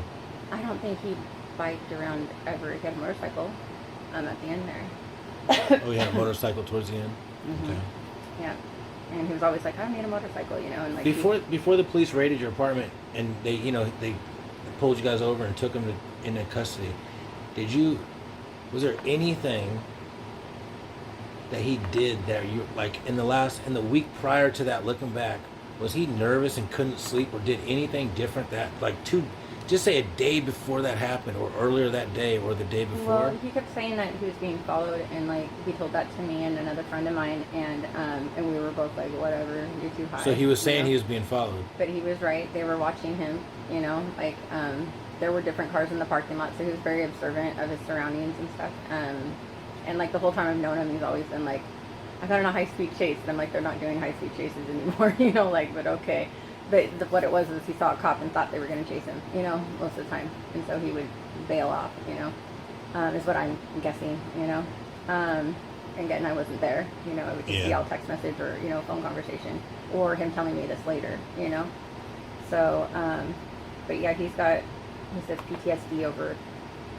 I don't think he biked around ever. He had a motorcycle, at the end there. Oh, he had a motorcycle towards the end? Mm-hmm. Okay. Yeah. And he was always like, I need a motorcycle, you know, and like Before the police raided your apartment and they pulled you guys over and took him into custody, was there anything that he did that you, like, in the week prior to that, looking back, was he nervous and couldn't sleep, or did anything different that, like, just say a day before that happened, or earlier that day, or the day before? Well, he kept saying that he was being followed, and like he told that to me and another friend of mine, and we were both like, whatever, you're too high. So he was saying you know? he was being followed. But he was right. They were watching him, you know, like there were different cars in the parking lot, so he was very observant of his surroundings and stuff. And like the whole time I've known him, he's always been like, I got on a high-speed chase, and I'm like, they're not doing high-speed chases anymore, you know, like, but okay. But what it was is he saw a cop and thought they were going to chase him, you know, most of the time. And so he would bail off, you know, is what I'm guessing, you know. And again, I wasn't there, you know, it would just be all text message or, you know, phone conversation, or him telling me this later, you know. So, but yeah, he says PTSD over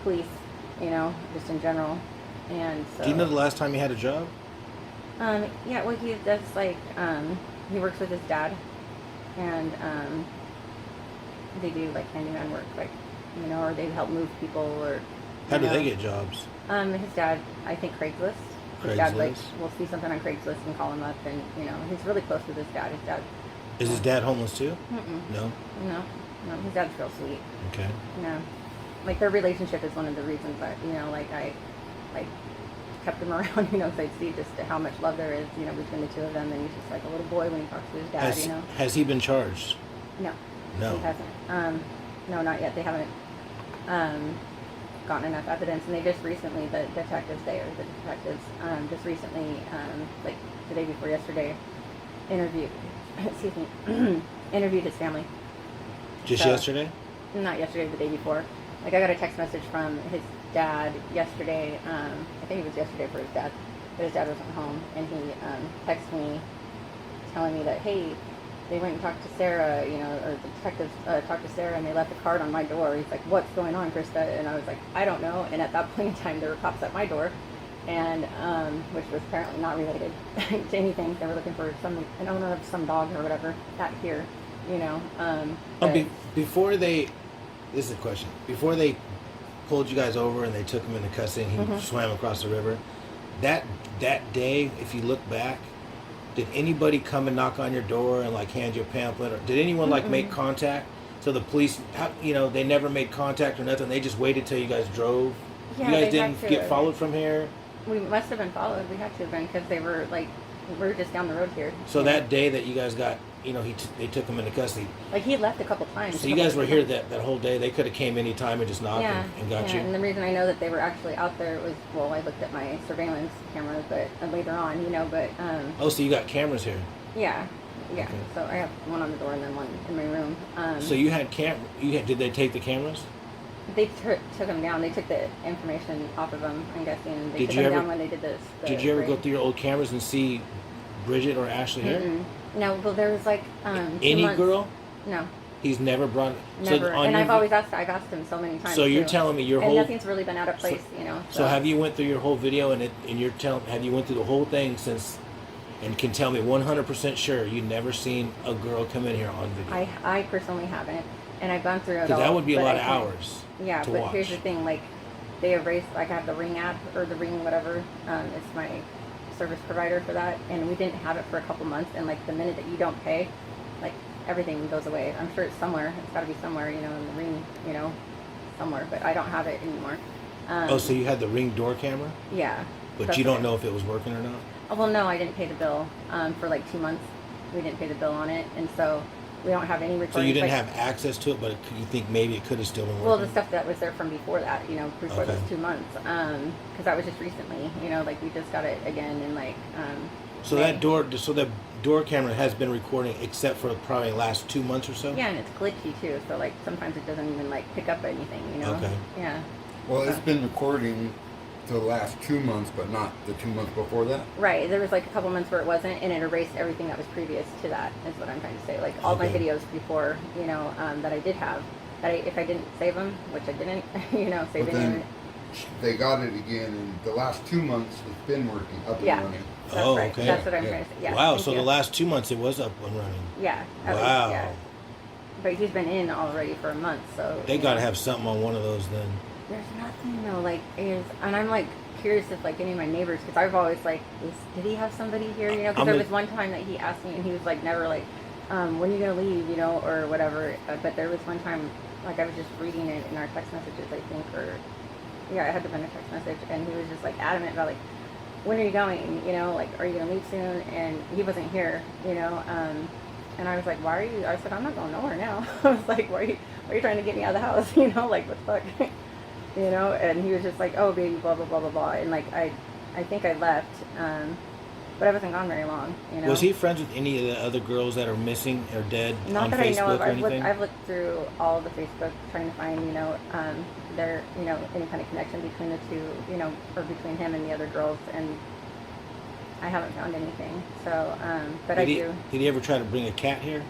police, you know, just in general. And so. Do you know the last time he had a job? Yeah, well, he does like, he works with his dad. And they do like handyman work, like, you know, or they help move people, or. How do they get jobs? His dad, I think Craigslist. His dad, like, will see something on Craigslist and call him up, and you know, he's really close with his dad. His dad. Is his dad homeless too? No. No, his dad's real sweet. Okay. No, like their relationship is one of the reasons that, you know, like I, like, kept him around, you know, because I'd see just how much love there is, you know, between the two of them, and he's just like a little boy when he talks to his dad, you know. Has he been charged? No. No. He hasn't. No, not yet. They haven't gotten enough evidence, and they just recently, the detectives, just recently, like the day before yesterday, interviewed his family. Just yesterday? Not yesterday, the day before. Like, I got a text message from his dad yesterday. I think it was yesterday for his dad, but his dad wasn't home, and he texted me telling me that, hey, they went and talked to Sarah, you know, or the detectives talked to Sarah, and they left a card on my door. He's like, what's going on, Krista? And I was like, I don't know. And at that point in time, there were cops at my door, and which was apparently not related to anything. They were looking for an owner of some dog or whatever out here, you know. Before they, this is a question. Before they pulled you guys over and they took him into custody and he swam across the river, that day, if you look back, did anybody come and knock on your door and like hand you a pamphlet, or did anyone like make contact? So the police, you know, they never made contact or nothing. They just waited till you guys drove. Yeah, you guys didn't get followed from here. We must have been followed. We had to have been, because they were like, we were just down the road here. So that day that you guys got, you know, they took him into custody. Like, he had left a couple times. So you guys were here that whole day. They could have came any time and just knocked and got you. And the reason I know that they were actually out there was, well, I looked at my surveillance cameras, but later on, you know, but. Oh, so you got cameras here? Yeah. Okay. So I have one on the door and then one in my room. So you had did they take the cameras? They took them down. They took the information off of them, I'm guessing. They took them down when they did this. Did you ever go through your old cameras and see Bridget or Ashley here? No, well, there was like any girl? No. He's never brought. Never. So and I've asked him so many times. So you're telling me your and whole. And nothing's really been out of place, you know. So have you went through your whole video and you're have you went through the whole thing since, and can tell me 100% sure you never seen a girl come in here on video? I personally haven't, and I've gone through it all. Because that would be a lot of hours. Yeah, but watch. Here's the thing, like, they erased, like, I have the Ring app, or the Ring whatever, it's my service provider for that, and we didn't have it for a couple months, and like the minute that you don't pay, like, everything goes away. I'm sure it's somewhere, it's got to be somewhere, you know, in the Ring, you know, somewhere, but I don't have it anymore. So you had the Ring door camera? Yeah. But you don't know if it was working or not? Oh, well, no, I didn't pay the bill for like 2 months. We didn't pay the bill on it, and so We don't have any recordings. So you didn't like, have access to it, but you think maybe it could have still been working? well, the stuff that was there from before that, you know, before Okay. those 2 months, because that was just recently, you know, like we just got it again in like. So May. that door camera has been recording except for probably the last 2 months or so? Yeah, and it's glitchy too, so like sometimes it doesn't even like pick up anything, you know. Okay. Yeah. Well, it's been recording the last 2 months, but not the 2 months before that. Right. There was like a couple months where it wasn't, and it erased everything that was previous to that. Is what I'm trying to say. Like all my Okay. videos before, you know, that I did have, that if I didn't save them, which I didn't, you know, save But any. then they got it again, and the last 2 months it's been working up and Yeah. running. That's Oh, right. okay. That's what I'm Yeah. trying to say. Yeah. Wow, thank so you. the last 2 months it was up and running. Yeah. At Wow. least, yeah. But he's been in already for a month, so. They you got to know. have something on one of those then. There's nothing though, like and I'm like curious if like any of my neighbors, because I've always like, did he have somebody here? You know, because I'm there a- was one time that he asked me, and he was like, never like, when are you gonna leave? You know, or whatever. But there was one time, like I was just reading it in our text messages, I think, or yeah, it had to been a text message, and he was just like adamant about like, when are you going? You know, like, are you gonna leave soon? And he wasn't here, you know. And I was like, why are you? I said, I'm not going nowhere now. I was like, why are you trying to get me out of the house? You know, like what the fuck? You know, and he was just like, oh baby, blah blah blah blah blah, and like I think I left, but I wasn't gone very long. You know. Was he friends with any of the other girls that are missing or dead Not on that Facebook I know of. or anything? I've looked through all the Facebook trying to find, you know, there, you know, any kind of connection between the two, you know, or between him and the other girls, and I haven't found anything. So, but I do. Did he ever try to bring a cat here?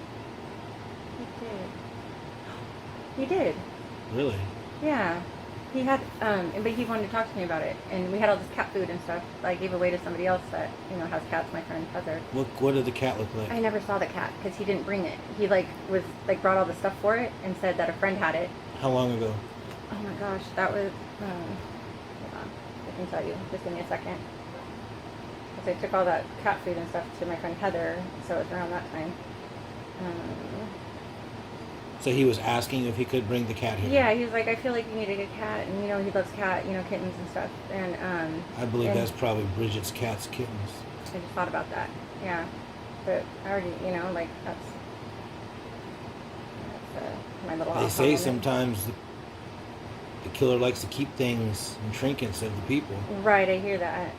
He did. He did. Really? Yeah. He had, but he wanted to talk to me about it, and we had all this cat food and stuff that I gave away to somebody else that, you know, has cats. My friend Heather. What did the cat look like? I never saw the cat because he didn't bring it. He like was like brought all the stuff for it and said that a friend had it. How long ago? Oh my gosh, that was. Hold on, I can tell you. Just give me a second. Because I took all that cat food and stuff to my friend Heather, so it was around that time. So he was asking if he could bring the cat here. Yeah, he was like, I feel like you need a good cat, and you know he loves kittens and stuff, and I believe and that's probably Bridget's cat's kittens. I just thought about that. Yeah, but I already, you know, like that's my little. They aha say moment. sometimes the killer likes to keep things and trinkets of the people. Right, I hear that.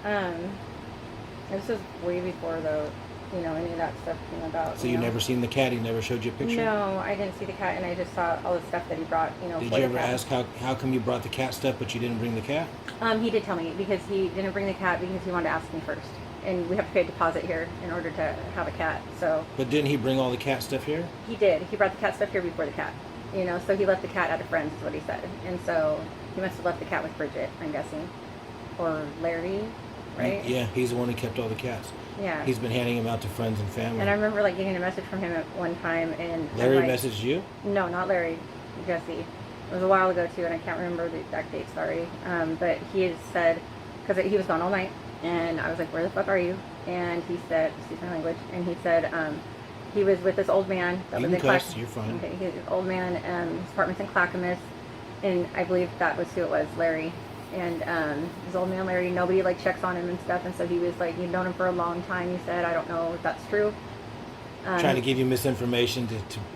This was way before though, you know, any of that stuff came about. So you know? never seen the cat? He never showed you a picture? No, I didn't see the cat, and I just saw all the stuff that he brought. You know. Did for you the ever cat. ask how come you brought the cat stuff but you didn't bring the cat? He did tell me because he didn't bring the cat because he wanted to ask me first, and we have to pay a deposit here in order to have a cat. So But didn't he bring all the cat stuff here? he did. He brought the cat stuff here before the cat. You know, so he left the cat at a friend's, is what he said, and so he must have left the cat with Bridget, I'm guessing, or Larry, right? Yeah, he's the one who kept all the cats. Yeah. He's been handing them out to friends and family. And I remember like getting a message from him at one time, and I'm Larry like, messaged you? No, not Larry. Jesse. It was a while ago too, and I can't remember the exact date. Sorry, but he had said because he was gone all night, and I was like, "Where the fuck are you?" And he said, "Excuse my language," and he said he was with this old man that You was can in cuss, you're fine. Okay, he's an old man. His apartment's in Clackamas, and I believe that was who it was, Larry. And his old man Larry, nobody like checks on him and stuff, and so he was like, you've known him for a long time. He said, I don't know if that's true. Trying to give you misinformation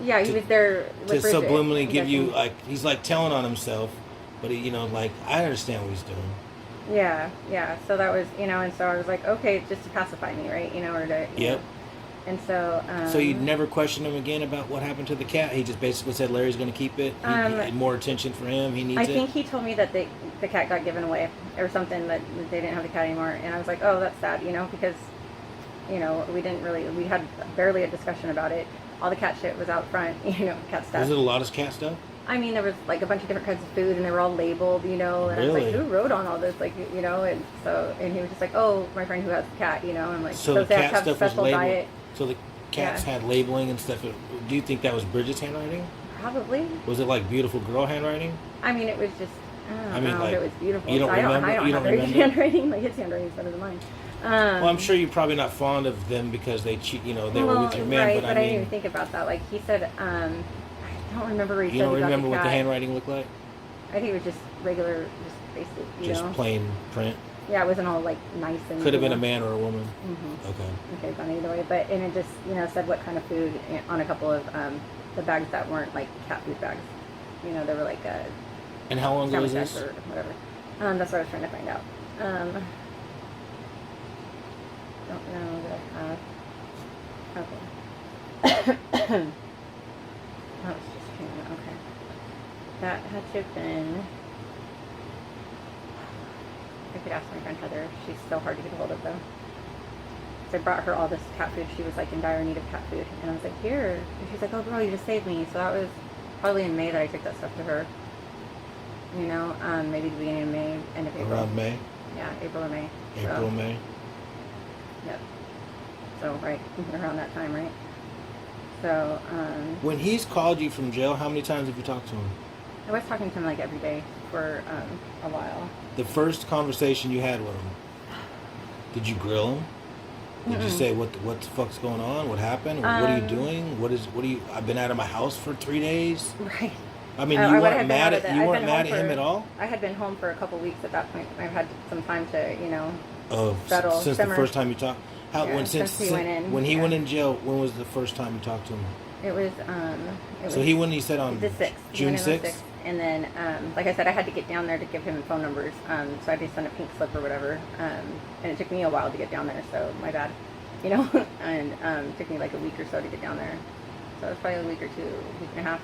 Yeah, he was there to with Bridget, subliminally I'm give you guessing. like he's like telling on himself, but he, you know, like I understand what he's doing. Yeah. So that was, you know, and so I was like, okay, just to pacify me, right? You know, or to. You Yep. know. And so. So you never questioned him again about what happened to the cat? He just basically said Larry's going to keep it. He more attention for him. He needs I it. think he told me that the cat got given away or something, that they didn't have the cat anymore, and I was like, oh, that's sad, you know, because, you know, we had barely a discussion about it. All the cat shit was out front, you know, cat stuff. Was it a lot of cat stuff? I mean, there was like a bunch of different kinds of food, and they were all labeled, you know. And I was Really? like, who wrote on all this, like, you know? And so, and he was just like, oh, my friend who has the cat, you know. And I'm like, So the they have cat to have stuff was special labeled. diet. So the cats Yeah. had labeling and stuff. Do you think that was Bridget's handwriting? Probably. Was it like beautiful girl handwriting? I mean, it was just. I don't know like, if it was beautiful. you don't I remember? I don't You have don't very good remember? handwriting. Like his handwriting is better than mine. Well, I'm sure you're probably not fond of them because they cheat. You know, they were with your man. Right, but I I didn't even mean, think about that. Like he said, I don't remember what he you said don't about remember the what cat. the handwriting looked like? I think it was just regular, just basic, you Just know. plain print. Yeah, it wasn't all like nice and. Could have been a man or a woman. Mm-hmm. Okay. Okay, gone either way, but and it just said what kind of food on a couple of the bags that weren't like cat food bags. They were like And how long ago was this? Or whatever. That's what I was trying to find out. Don't know that I have. Okay. That was just okay. That had to have been. I could ask my friend Heather. She's so hard to get a hold of though. So I brought her all this cat food. She was like in dire need of cat food, and I was like, here. And she's like, oh girl, you just saved me. So that was probably in May that I took that stuff to her. Maybe the beginning of May, end of April. Around May. Yeah, April or May. April, May. Yep. So right around that time, right? So. When he's called you from jail, how many times have you talked to him? I was talking to him like every day for a while. The first conversation you had with him, did you grill him? Did you say what the fuck's going on? What happened? What are you doing? I've been out of my house for 3 days. Right. I mean, you weren't mad at him at all? I had been home for a couple weeks at that point. I've had some time to, settle. Since simmer. The first time you talked? Since he went in. When he went in jail, when was the first time you talked to him? It was, So he went, he said on the 6th. June 6th? And then, like I said, I had to get down there to give him phone numbers. So I had to send a pink slip or whatever. And it took me a while to get down there, so my bad. And it took me like a week or so to get down there. So it was probably a week or two, week and a half.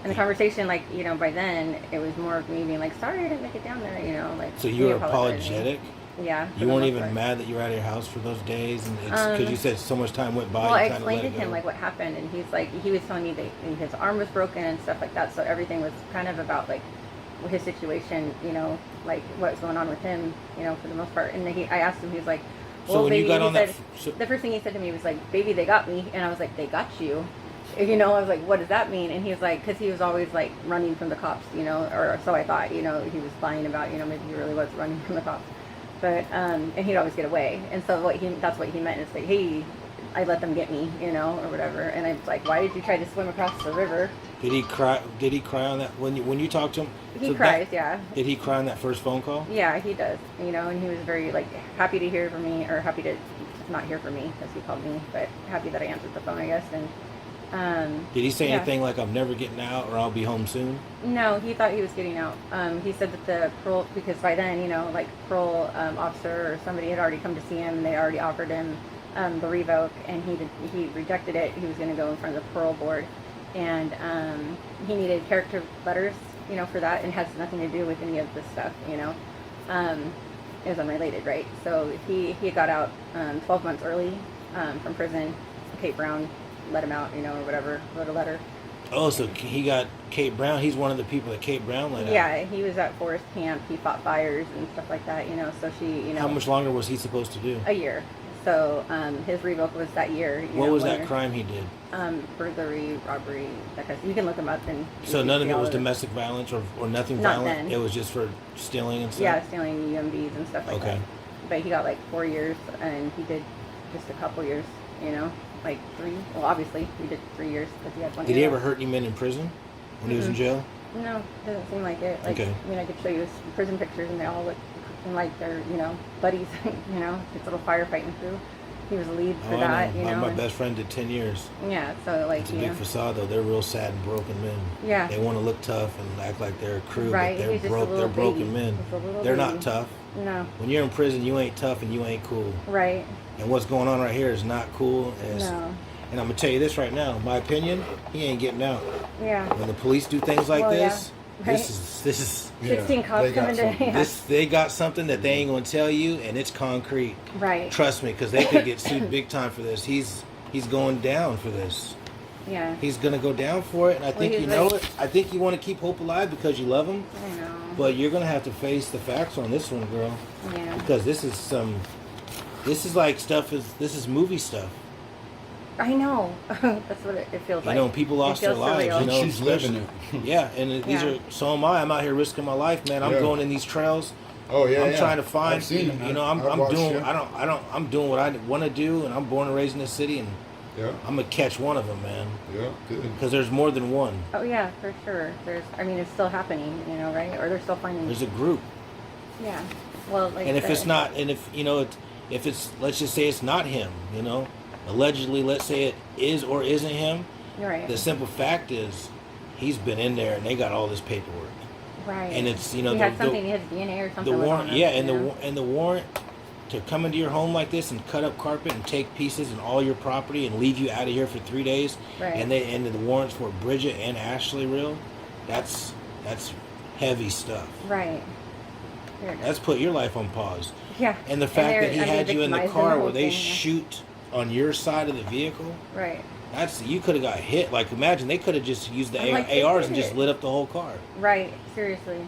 And the conversation, like, by then, it was more of me being like, sorry I didn't make it down there, like. So you were apologetic? Yeah. You weren't even mad that you were out of your house for those days? And because you said so much time went by. Well, I explained to him, like, what happened, and he was telling me that his arm was broken and stuff like that, so everything was kind of about, like, his situation, like, what was going on with him, for the most part. And I asked him, he was like, well, so when baby, you got on the first thing he said to me was like, baby, they got me. And I was like, they got you? I was like, what does that mean? And he was like, because he was always like running from the cops, or so I thought, he was lying about, maybe he really was running from the cops. But, and he'd always get away. And so that's what he meant. It's like, hey, I let them get me, or whatever. And I was like, why did you try to swim across the river? Did he cry on that when you talked to him? He cries, yeah. Did he cry on that first phone call? Yeah, he does. And he was very like happy to hear from me, or happy to not hear from me, as he called me, but happy that I answered the phone, I guess. And did he say anything like, I'm never getting out, or I'll be home soon? No, he thought he was getting out. He said that the parole, because by then, like parole officer or somebody had already come to see him, and they already offered him the revoke, and he rejected it. He was going to go in front of the parole board, and he needed character letters, for that, and has nothing to do with any of this stuff, it was unrelated, right? So he got out 12 months early from prison. Kate Brown let him out, or whatever, wrote a letter. Oh, so he got Kate Brown. He's one of the people that Kate Brown let out. Yeah, he was at Forest Camp. He fought fires and stuff like that, so she, How much longer was he supposed to do? A year. So his revoke was that year. What was that crime he did? Burglary, robbery, that kind of. You can look him up and. So none of it was domestic violence or nothing violent. Not then. It was just for stealing and stuff. Yeah, stealing UMDs and stuff like that. But he got like 4 years, and he did just a couple years. Like 3. Well, obviously he did 3 years because he had 1 year. Did he ever hurt any men in prison when he was in jail? No, doesn't seem like it. Like, okay. I could show you his prison pictures, and they all look like they're, buddies, his little firefighting crew. He was a lead for that, My best friend did 10 years. Yeah, so like, it's a big facade, though. They're real sad and broken men. Yeah. They want to look tough and act like they're a crew, right. but they're broken men. They're not tough. No. When you're in prison, you ain't tough and you ain't cool. Right. And what's going on right here is not cool. No. And I'm going to tell you this right now. My opinion, he ain't getting out. Yeah. When the police do things like this, right. this is 16 cops coming to they got something that they ain't going to tell you, and it's concrete. Right. Trust me, because they could get sued big time for this. He's going down for this. Yeah. He's going to go down for it, and I think you know it. I think you want to keep hope alive because you love him. I know. But you're going to have to face the facts on this one, girl. Yeah. Because this is like this is movie stuff. I know. That's what it feels like. People lost their lives. Surreal. She's living it. Yeah, and these are. So am I. I'm out here risking my life, man. I'm going in these trails. Oh yeah. I'm trying to find. I've seen them. I'm doing. I'm doing what I want to do, and I'm born and raised in this city, and I'm gonna catch one of them, man. Yeah, good. Because there's more than one. Oh yeah, for sure. It's still happening, right? Or they're still finding. There's a group. Yeah. Well, like. And if it's not, and if if it's, let's just say it's not him, allegedly, let's say it is or isn't him. Right. The simple fact is, he's been in there and they got all this paperwork. Right. And it's he had something, his DNA or something. The warrant, him, yeah, and the warrant to come into your home like this and cut up carpet and take pieces and all your property and leave you out of here for 3 days. Right. And the warrants for Bridget and Ashley real. That's heavy stuff. Right. That's put your life on pause. Yeah. And the fact that he had you in the car where they thing, shoot on your side of the vehicle. Right. You could have got hit. Like, imagine they could have just used the ARs and just lit up the whole car. Right. Seriously.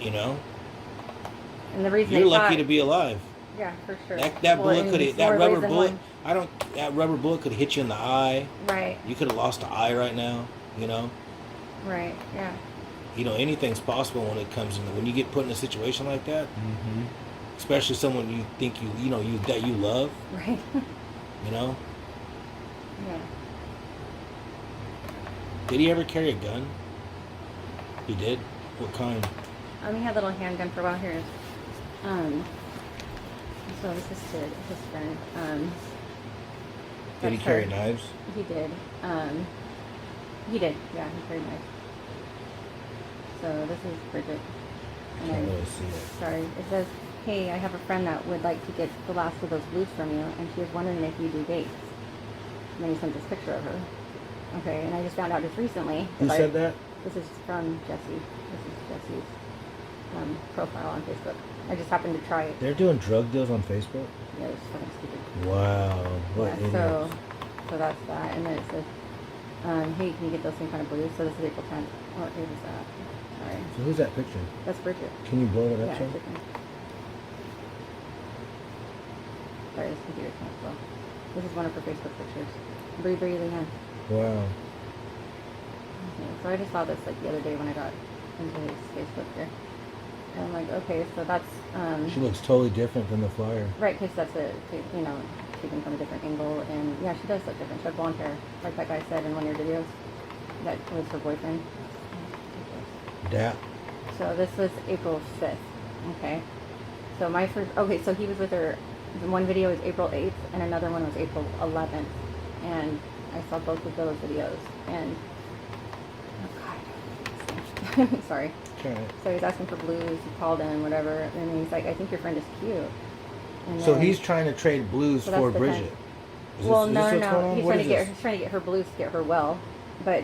And the reason you're lucky to be alive. Yeah, for sure. That rubber bullet could have hit you in the eye. Right. You could have lost an eye right now. Right. Yeah. Anything's possible when it comes when you get put in a situation like that. Mm-hmm. Especially someone you think that you love. Right. Yeah. Did he ever carry a gun? He did? What kind? He had a little handgun for a while here. So this is his friend. Did he carry knives? He did. He did. Yeah, he carried knives. So this is Bridget. I can't really see it. Sorry. It says, hey, I have a friend that would like to get the last of those blues from you, and she was wondering if you do dates. And then he sent this picture of her. Okay, and I just found out just recently. Who said that? This is from Jesse. This is Jesse's profile on Facebook. I just happened to try it. They're doing drug deals on Facebook? Yeah, it's fucking stupid. Wow. What idiots. So that's that. And then it says, hey, can you get those same kind of blues? So this is April 10th. Oh, it was that. Sorry. So who's that picture? That's Bridget. Can you blow it up? Yeah, it's different. Sorry, this computer's kind of slow. This is one of her Facebook pictures. Bree Leanne. Wow. Okay, so I just saw this the other day when I got into his Facebook here. And I'm like, okay, so that's... she looks totally different than the flyer. Right, because that's taken from a different angle. And yeah, she does look different. She has blonde hair, like that guy said in one of your videos. That was her boyfriend. Dap. So this was April 5th. Okay. So my first... Okay, so he was with her... One video was April 8th, and another one was April 11th. And I saw both of those videos. And... Oh, God. Sorry. Okay. So he's asking for blues. He called in, whatever. And then he's like, I think your friend is cute. And so then, he's trying to trade blues for Bridget. No. He's trying to get her blues to get her well. But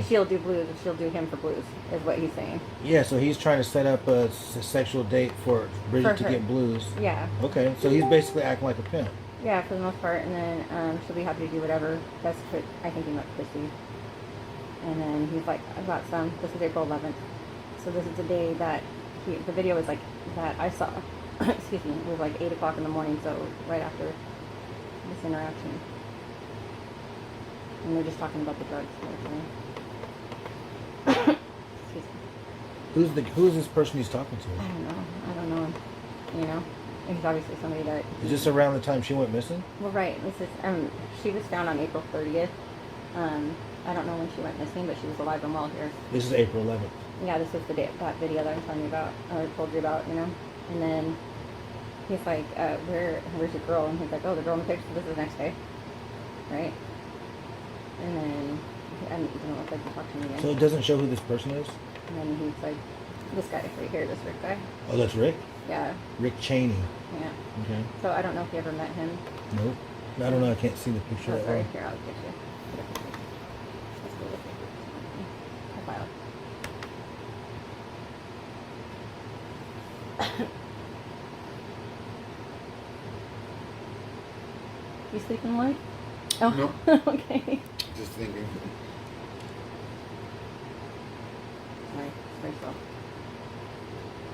she'll do blues, and she'll do him for blues, is what he's saying. Yeah, so he's trying to set up a sexual date for Bridget to get blues. Yeah. Okay, so he's basically acting like a pimp. Yeah, for the most part. And then she'll be happy to do whatever. That's what I think he meant Chrissy. And then he's like, I've got some. This is April 11th. So this is the day that the video was like, that I saw. Excuse me. It was like 8 o'clock in the morning, so right after this interaction. And they're just talking about the drugs and everything. Excuse me. Who's this person he's talking to? I don't know him. And he's obviously somebody that... Is this around the time she went missing? Well, right. This is, she was found on April 30th. I don't know when she went missing, but she was alive and well here. This is April 11th. Yeah, this is that video that I'm telling you about, or told you about, And then he's like, where's your girl? And he's like, oh, the girl in the picture, this is the next day. Right? And then, I don't look like he talked to me again. So it doesn't show who this person is? And then he's like, this guy right here, this Rick guy. Oh, that's Rick? Yeah. Rick Cheney. Yeah. Okay. So I don't know if you ever met him. Nope. I don't know, I can't see the picture that sorry, well. here, I'll get you. Let's go with it. Profile. You sleeping, Lloyd? Oh, No. Okay. Just thinking. Sorry, it's very slow.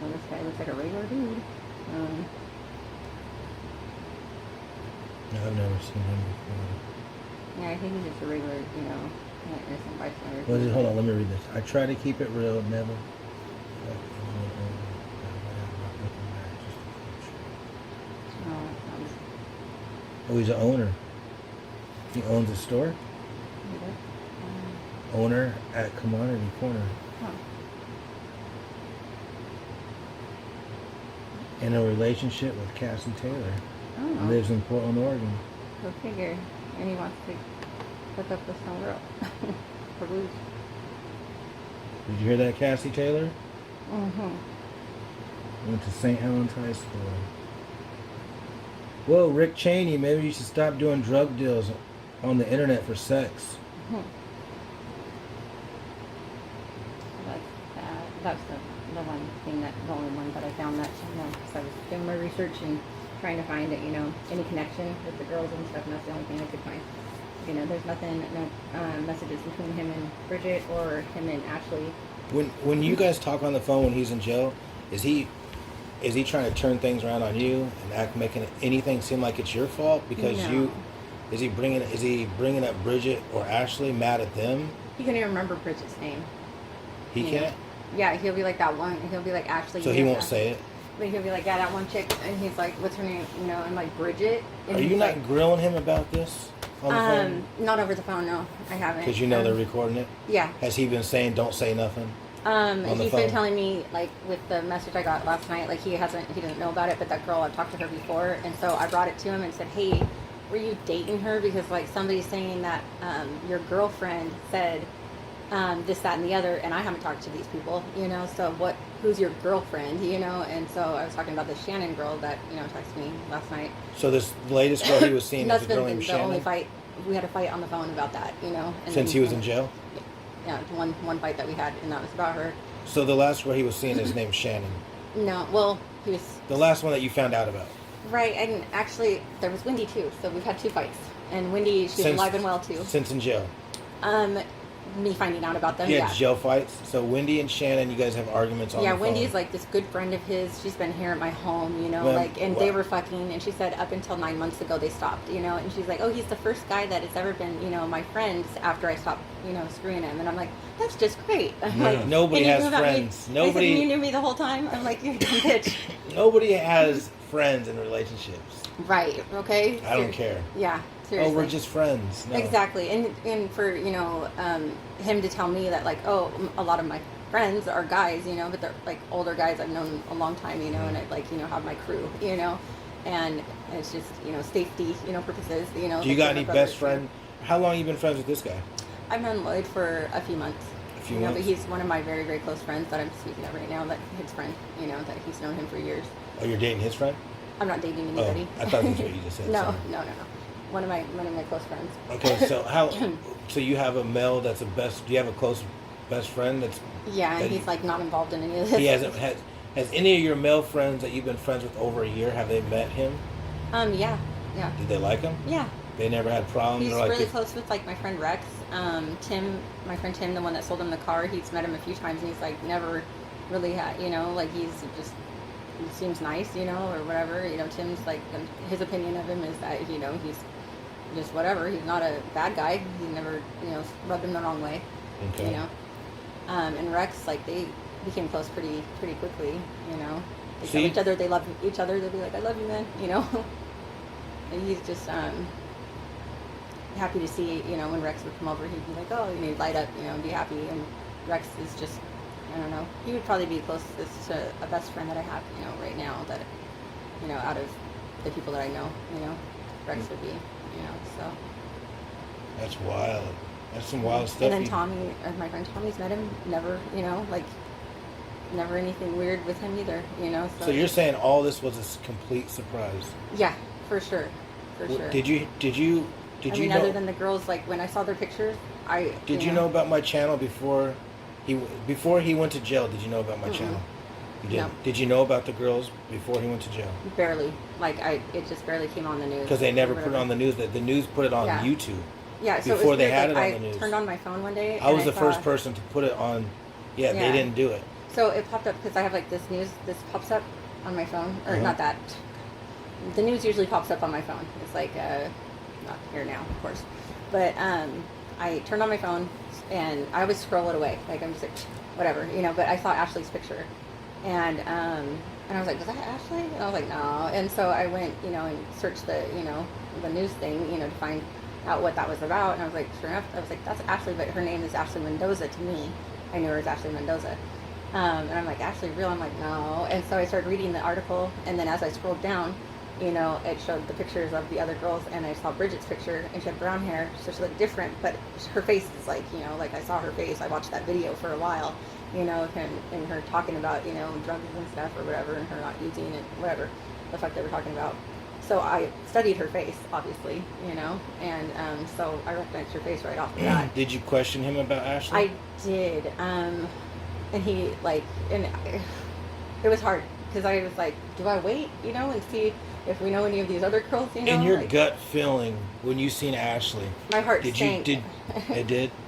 Well, this guy looks like a regular dude. No, I've never seen him before. Yeah, I think he's just a regular, innocent bystander. Well, hold on, let me read this. I try to keep it real, never. Oh, he's an owner. He owns a store? Owner at Commodity Corner. Huh. in a relationship with Cassie Taylor. Oh. Lives in Portland, Oregon. Go figure. And he wants to hook up with some girl. For booze. Did you hear that, Cassie Taylor? Mm-hmm. Went to St. Helens High School. Whoa, Rick Cheney, maybe you should stop doing drug deals on the internet for sex. Mm-hmm. That's the one thing the only one that I found that, because I was doing my research and trying to find, any connection with the girls and stuff, and that's the only thing I could find. There's nothing, no messages between him and Bridget or him and Ashley. When you guys talk on the phone when he's in jail, is he trying to turn things around on you and making anything seem like it's your fault because No. is he bringing up Bridget or Ashley, mad at them? He couldn't even remember Bridget's name. He can't. Yeah, he'll be like that one. He'll be like Ashley. So he won't say it. But he'll be like, yeah, that one chick, and he's like, what's her name? I'm like Bridget. And Are you he's not like, grilling him about this on the phone? Not over the phone. No, I haven't. Because they're recording it. Yeah. Has he been saying don't say nothing? He's been telling me, like, with the message I got last night, like, he doesn't know about it, but that girl, I've talked to her before, and so I brought it to him and said, hey, were you dating her? Because, like, somebody's saying that your girlfriend said this, that, and the other, and I haven't talked to these people, so who's your girlfriend, and so I was talking about this Shannon girl that, texted me last night. So this latest girl he was seeing is a girl named Shannon? That's been the only fight. We had a fight on the phone about that, and Since he was in jail? Yeah, one fight that we had, and that was about her. So the last girl he was seeing is named Shannon? No, well, he was... The last one that you found out about? Right, and actually, there was Wendy, too, so we've had 2 fights. And Wendy, she's alive and well, too. Since in jail? Me finding out about them, yeah. Jail fights? So Wendy and Shannon, you guys have arguments on the phone? Yeah, Wendy's like this good friend of his. She's been here at my home, they were fucking, and she said up until 9 months ago they stopped, and she's like, oh, he's the first guy that has ever been, my friend after I stopped, screwing him. And I'm like, that's just great. I'm like, nobody has friends. Nobody. You knew me the whole time? I'm like, you're a dumb bitch. Nobody has friends in relationships. Right, okay? I don't care. Yeah. Seriously. Oh, we're just friends. No. Exactly, and for him to tell me that, like, oh, a lot of my friends are guys, but they're like older guys I've known a long time, and I like have my crew, and it's just safety purposes, Do you got any best friend? How long have you been friends with this guy? I've known Lloyd for a few months. A few months. But he's one of my very, very close friends that I'm speaking of right now. That his friend, that he's known him for years. Oh, you're dating his friend? I'm not dating anybody. Oh, I thought that's what you just said. No, sorry. no. One of my close friends. Okay, so you have a male that's a best. Do you have a close best friend that's? Yeah, and he's like not involved in any of this. He hasn't has any of your male friends that you've been friends with over a year? Have they met him? Yeah. Did they like him? Yeah. They never had problems. He's or like really close with like my friend Rex. Tim, my friend Tim, the one that sold him the car. He's met him a few times, and he's like never really had. Like he seems nice, or whatever. Tim's like his opinion of him is that he's just whatever. He's not a bad guy. He never rubbed him the wrong way. Okay. And Rex, like they became close pretty quickly. They See? tell each other they love each other. They'll be like, I love you, man. And he's just happy to see when Rex would come over, he'd be like, oh, he'd light up, and be happy. And Rex is just, I don't know, he would probably be closest to a best friend that I have right now, that out of the people that I know, Rex would be, so. That's wild. That's some wild stuff. And then Tommy, my friend Tommy's met him, never, never anything weird with him either, So you're saying all this was a complete surprise? Yeah, for sure. Did you know? Other than the girls, like when I saw their pictures, Did you know about my channel before he went to jail? Did you know about my channel? You didn't. No. Did you know about the girls before he went to jail? Barely. Like it just barely came on the news. Because they never put it on the news. The news put it on YouTube. Yeah. So before they weird, had like, it on the news. I turned on my phone one day. I was the first person to put it on. Yeah, they didn't do it. So it popped up because I have like this news. This pops up on my phone, or not that. The news usually pops up on my phone. It's like not here now, of course, but I turned on my phone and I always scroll it away. Like I'm just like whatever, But I saw Ashley's picture, and I was like, was that Ashley? And I was like, no. And so I went, and searched the the news thing, to find out what that was about. And I was like, sure enough, I was like, that's Ashley, but her name is Ashley Mendoza to me. I knew her as Ashley Mendoza. And I'm like, Ashley, real? I'm like, no. And so I started reading the article, and then as I scrolled down, it showed the pictures of the other girls, and I saw Bridget's picture, and she had brown hair, so she looked different, but her face is like, like I saw her face. I watched that video for a while, and her talking about, drugs and stuff or whatever, and her not using it, whatever the fuck they were talking about. So I studied her face, obviously, and so I recognized her face right off the bat. Did you question him about Ashley? I did, and he, and it was hard, because I was like, do I wait, and see if we know any of these other girls, In your gut feeling, when you seen Ashley, my heart it sank. did?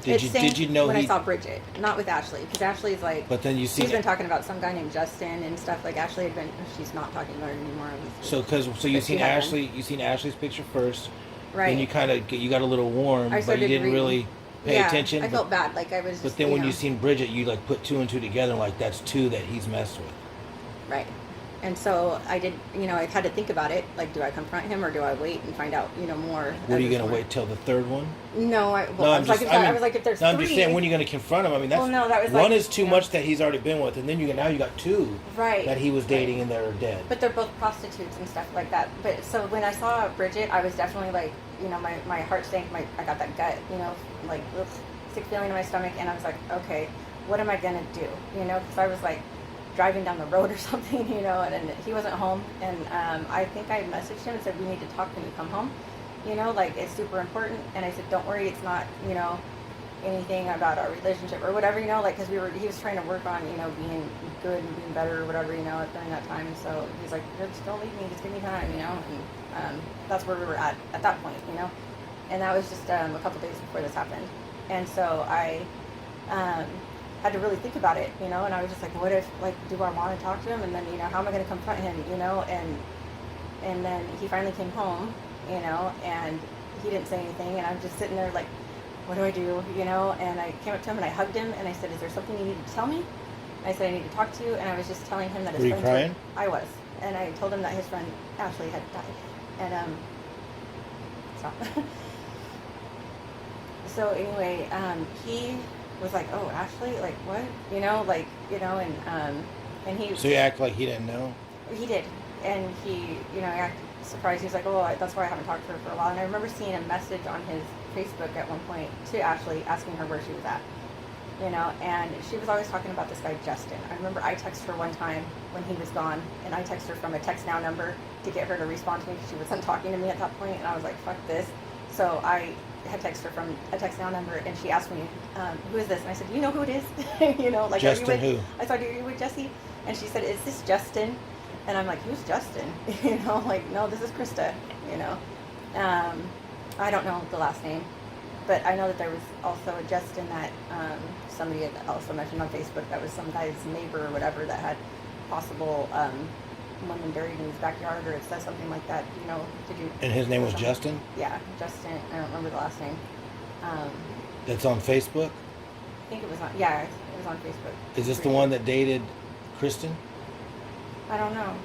Did you know when I saw Bridget, not with Ashley, because Ashley's like, but then she's been talking about some guy named Justin and stuff. Like Ashley had been, she's not talking about it anymore. So you seen Ashley, Ashley's picture first, right? Then you got a little warm, but you didn't really pay attention. I felt bad, like I was. But then when you seen Bridget, you put two and two together, and that's two that he's messed with. Right. And so I did, I had to think about it. Like, do I confront him or do I wait and find out, more? What are you going to wait till the third one? No, I was like, if there's three. I'm just saying, when are you going to confront him? I mean, that was one is too much that he's already been with, and then now you got two that he was dating and they're dead. But they're both prostitutes and stuff like that. But so when I saw Bridget, I was definitely like, my heart sank. I got that gut, sick feeling in my stomach, and I was like, okay, what am I going to do? Because I was like, driving down the road or something, and he wasn't home, and I think I messaged him and said, we need to talk when you come home, it's super important. And I said, don't worry, it's not, anything about our relationship or whatever, because he was trying to work on, being good and being better or whatever, during that time. So he's like, just don't leave me, just give me time, and that's where we were at that point, and that was just a couple days before this happened. And so I had to really think about it, and I was just like, what if, do I want to talk to him? And then, how am I going to confront him, and then he finally came home, and he didn't say anything, and I'm just sitting there like, what do I do, and I came up to him and I hugged him, and I said, is there something you need to tell me? I said, I need to talk to you, and I was just telling him that his friend... Were you crying? I was, and I told him that his friend Ashley had died, and, so anyway, he was like, oh, Ashley, what? And he... So you act like he didn't know? He did. And he, acted surprised. He was like, oh, that's why I haven't talked to her for a while. And I remember seeing a message on his Facebook at one point to Ashley asking her where she was at. And she was always talking about this guy, Justin. I remember I texted her one time when he was gone, and I texted her from a Text Now number to get her to respond to me because she wasn't talking to me at that point, and I was like, fuck this. So I had texted her from a Text Now number, and she asked me, who is this? And I said, you know who it is? Justin, are you with, who? I said, are you with Jesse? And she said, is this Justin? And I'm like, who's Justin? No, this is Krista, I don't know the last name, but I know that there was also a Justin that somebody had also mentioned on Facebook that was some guy's neighbor or whatever that had possible women buried in his backyard, or it says something like that, did you... And his name was Justin? Yeah, Justin, I don't remember the last name. That's on Facebook? I think it was on, it was on Facebook. Is this the one that dated Kristen? I don't know.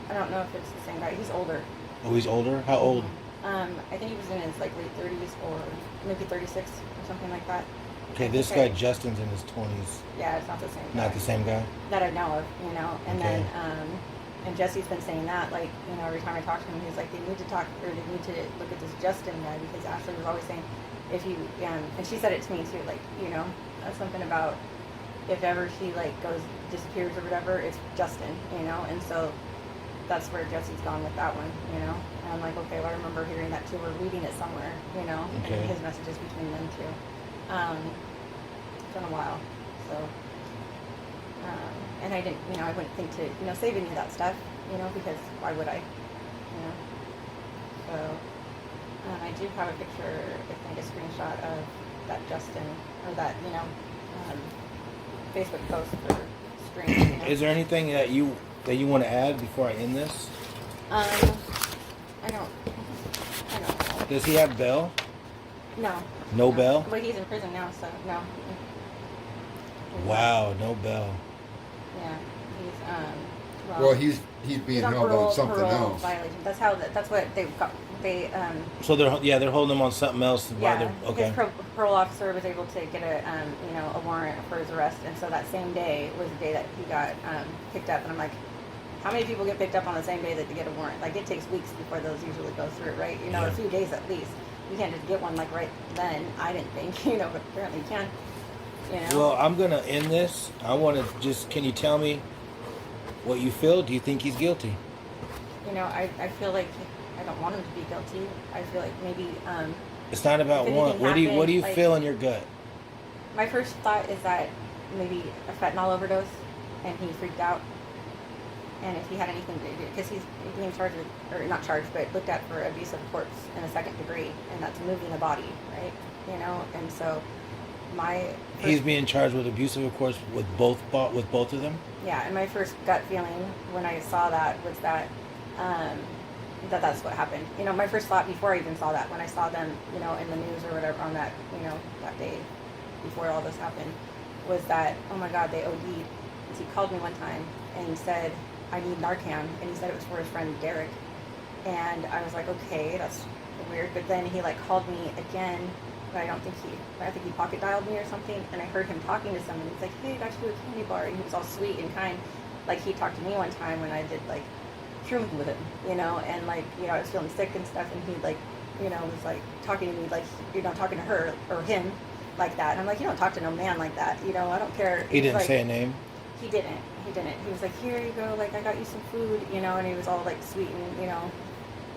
I don't know if it's the same guy. He's older. Oh, he's older? How old? I think he was in his late 30s or maybe 36 or something like that. Okay, this guy Justin's in his 20s. Yeah, it's not the same guy. Not the same guy? That I know of, And okay. then, and Jesse's been saying that, every time I talk to him, he's like, they need to talk, or they need to look at this Justin guy, because Ashley was always saying, if you, and she said it to me too, something about if ever she disappears or whatever, it's Justin, and so that's where Jesse's gone with that one, and I'm like, okay, well, I remember hearing that too, or reading it somewhere, okay. and his messages between them two. It's been a while, so, and I didn't, I wouldn't think to, save any of that stuff, because why would I, so, I do have a picture, I think a screenshot of that Justin, or that, Facebook post for stream. Is there anything that you want to add before I end this? I don't know. Does he have bail? No. No bail? Well, he's in prison now, so no. Wow, no bail. Yeah, he's well, he's being held on something parole else. Violation. That's what they So they're holding him on something else. yeah, Okay. his parole officer was able to get a warrant for his arrest, and so that same day was the day that he got picked up. And I'm like, how many people get picked up on the same day that they get a warrant? Like, it takes weeks before those usually go through, right? You know, Yeah. a few days at least. You can't just get one like right then. I didn't think, you know, but apparently you can. You know. Well, I'm gonna end this. I want to just. Can you tell me what you feel? Do you think he's guilty? You know, I feel like I don't want him to be guilty. I feel like maybe. It's not about if want. anything What do you happened, feel in your gut? My first thought is that maybe a fentanyl overdose, and he freaked out. And if he had anything to do, because he's being charged with, or not charged, but looked at for abuse of corpse in the 2nd degree, and that's moving a body, right? You know, and so He's being charged with abuse of course with both of them. Yeah, and my first gut feeling when I saw that was that that's what happened. You know, my first thought before I even saw that, when I saw them, you know, in the news or whatever on that, you know, that day before all this happened, was that, oh my God, they OD'd. Because he called me one time and said, I need Narcan, and he said it was for his friend Derek. And I was like, okay, that's weird. But then he like called me again, but I think he pocket dialed me or something, and I heard him talking to someone. He's like, hey, got you a candy bar, and he was all sweet and kind. Like, he talked to me one time when I did like shrooms with him, you know, and like, you know, I was feeling sick and stuff, and he like, you know, was like talking to me like, you're not talking to her or him like that. And I'm like, you don't talk to no man like that, you know, I don't care. He didn't like, say a name. He didn't. He was like, here you go, like, I got you some food, you know, and he was all like sweet and, you know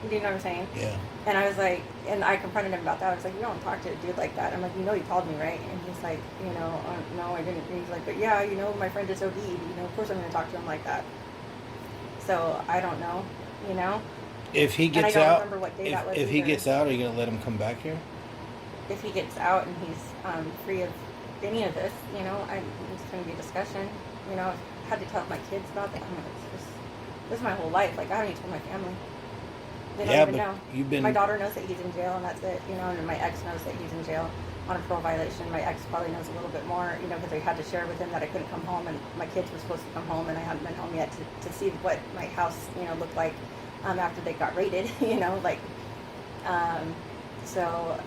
what I'm saying? Yeah. And I was like, and I confronted him about that. I was like, you don't talk to a dude like that. I'm like, you know, he called me, right? And he's like, you know, no, I didn't. And he's like, but yeah, you know, my friend is OD'd, you know, of course I'm going to talk to him like that. So I don't know, you know. If he gets and I don't out, remember what day that was if he either. gets out, are you gonna let him come back here? If he gets out and he's free of any of this, you know, it's going to be a discussion. You know, I've had to tell my kids about that. This is my whole life. Like, I haven't even told my family. They don't even know. My daughter knows that he's in jail, and that's it. You know, and my ex knows that he's in jail on a parole violation. My ex probably knows a little bit more, you know, because I had to share with him that I couldn't come home, and my kids were supposed to come home, and I hadn't been home yet to see what my house, you know, looked like after they got raided. You know, like, so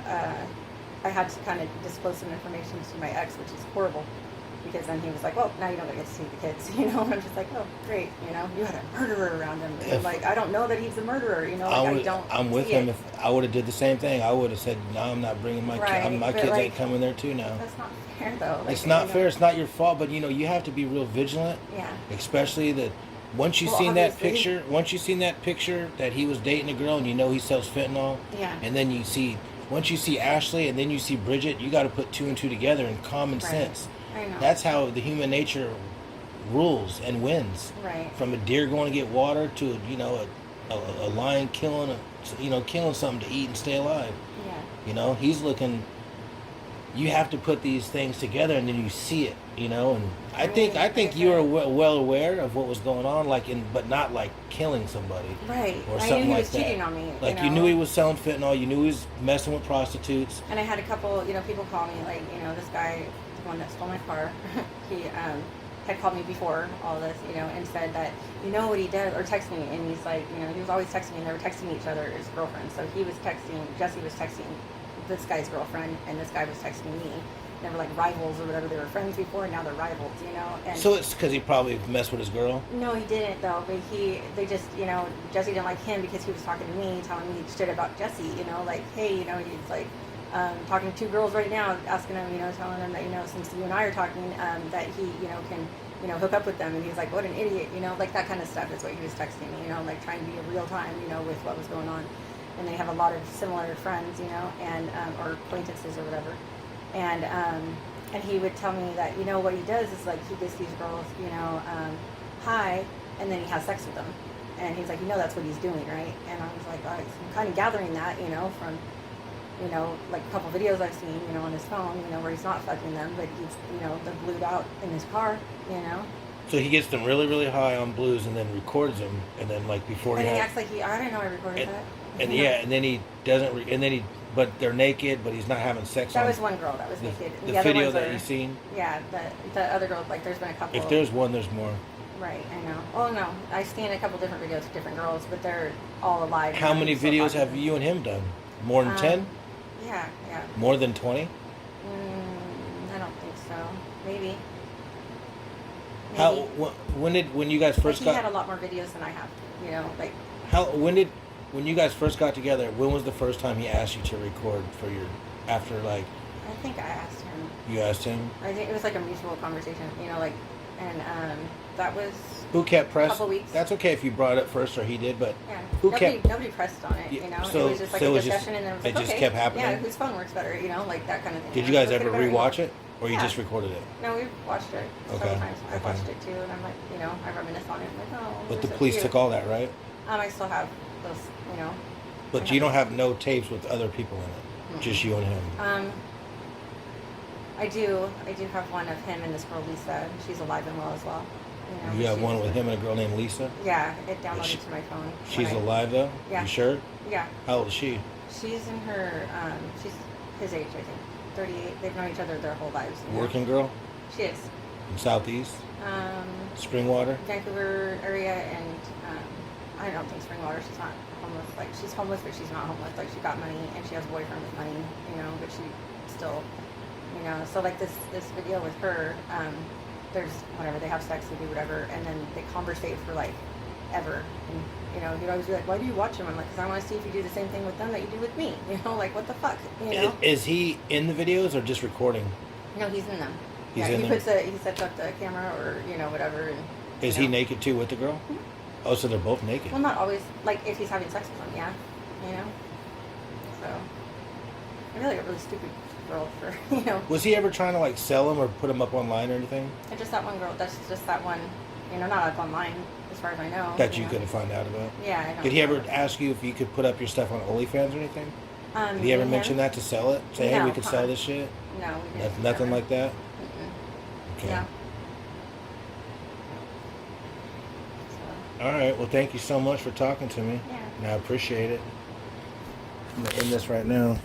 I had to kind of disclose some information to my ex, which is horrible. Because then he was like, well, now you don't get to see the kids, you know? And I'm just like, oh, great, you know? You had a murderer around him. And like, I don't know that he's a murderer, you know? Like, I'm with him. If I would have did the same thing, I would have said, no, I'm not bringing my kids. My kids ain't coming there too now. That's not fair, though. Like, it's not fair. It's not your fault. But, you know, you have to be real vigilant. Yeah. Especially that once you seen that picture that he was dating a girl and you know he sells fentanyl. Yeah. And then once you see Ashley and then you see Bridget, you got to put 2 and 2 together in common sense. I know. That's how the human nature rules and wins. Right. From a deer going to get water to, you know, a lion killing something to eat and stay alive. Yeah. You know, he's looking. You have to put these things together and then you see it. You know, and I think you were well aware of what was going on, but not like killing somebody. Right. Or I something knew he like was that. cheating on me. Like you knew he was selling fentanyl. You knew he was messing with prostitutes. And I had a couple, you know, people call me like, you know, this guy, the one that stole my car, he had called me before all of this, you know, and said that, you know what he does, or text me, and he's like, you know, he was always texting me, and they were texting each other as girlfriends. So Jesse was texting this guy's girlfriend, and this guy was texting me. They were like rivals or whatever. They were friends before, and now they're rivals, you know. And so it's because he probably messed with his girl? No, he didn't, though. But they just, you know, Jesse didn't like him because he was talking to me, telling me shit about Jesse, you know, like, hey, you know, he's like, talking to 2 girls right now, asking him, you know, telling him that, you know, since you and I are talking, that he, you know, can, you know, hook up with them. And he's like, what an idiot, you know, like that kind of stuff is what he was texting me, you know, like trying to be in real time, you know, with what was going on. And they have a lot of similar friends, you know, and, or acquaintances or whatever. And he would tell me that, you know, what he does is like he gives these girls, you know, high, and then he has sex with them. And he's like, you know, that's what he's doing, right? And I was like, I'm kind of gathering that, you know, from, you know, like a couple videos I've seen, you know, on his phone, you know, where he's not fucking them, but he's, you know, they're blued out in his car, you know. So he gets them really, really high on blues and then records them, and then like before and he acts like I didn't know I recorded that. And yeah, and then he doesn't, but they're naked, but he's not having sex. That was one girl that was naked. The video that you've seen. Yeah, the other girl, like there's been a couple. If there's one, there's more. Right, I know. Oh no, I seen a couple different videos of different girls, but they're all alive. How many videos have you and him done? More than 10? Yeah, yeah. More than 20? I don't think so. Maybe. How? When you guys first he got? had a lot more videos than I have. You know, like. When you guys first got together? When was the first time he asked you to record for your after like? I think I asked him. You asked him. I think it was like a mutual conversation. You know, like, and that was. Who kept pressing? Couple weeks. That's okay if you brought it first or he did, but yeah. who kept? Nobody pressed on it. You know, So, it was just like so a it was discussion, and then it was it like, just okay, kept happening. yeah, whose phone works better? You know, like that kind of thing. Did you guys Let's ever get a better rewatch angle. it, or you Yeah. just recorded it? No, we've watched it several Okay, times. I've okay. watched it too, and I'm like, you know, I reminisce on it. I'm like, oh. But they're the so police cute. took all that, right? I still have those, you know. But you don't have no tapes with other people in it, Mm-mm. just you and him. I do have one of him and this girl Lisa. She's alive and well as well. You have one with him and a girl named Lisa. Yeah, it downloaded to my phone. She's alive though. Yeah. You sure? Yeah. How old is she? She's in her. She's his age, I think. 38. They've known each other their whole lives. You know? Working girl She is. from Southeast. Springwater. Vancouver area, and I don't think Springwater. She's not homeless. Like she's homeless, but she's not homeless. Like she got money, and she has a boyfriend with money. You know, but she still, you know. So like this video with her, there's whatever, they have sex, they do whatever, and then they conversate for like ever. And you know, he'd always be like, "Why do you watch them?" I'm like, "Because I want to see if you do the same thing with them that you do with me." You know, like what the fuck, you know? Is he in the videos or just recording? No, he's in them. He's yeah, in he them? he sets up the camera or you know whatever. And, Is he naked too with the girl? Mhm. Oh, so they're both naked. Well, not always. Like if he's having sex with them, yeah, you know. So I feel like a really stupid girl for you know. Was he ever trying to like sell them or put them up online or anything? And just that one girl. That's just that one. You know, not up online as far as I know. That you know. couldn't find out about? Yeah, I don't. Did he ever know. ask you if you could put up your stuff on OnlyFans or anything? Did he me ever and mention him? that to sell it? Say, hey, No, we could sell this shit? No, we didn't. Nothing Never. like that? Mm-mm. Okay. Yeah. So, All right. Well, thank you so much for talking to me. yeah. And I appreciate it. I'm going to end this right now.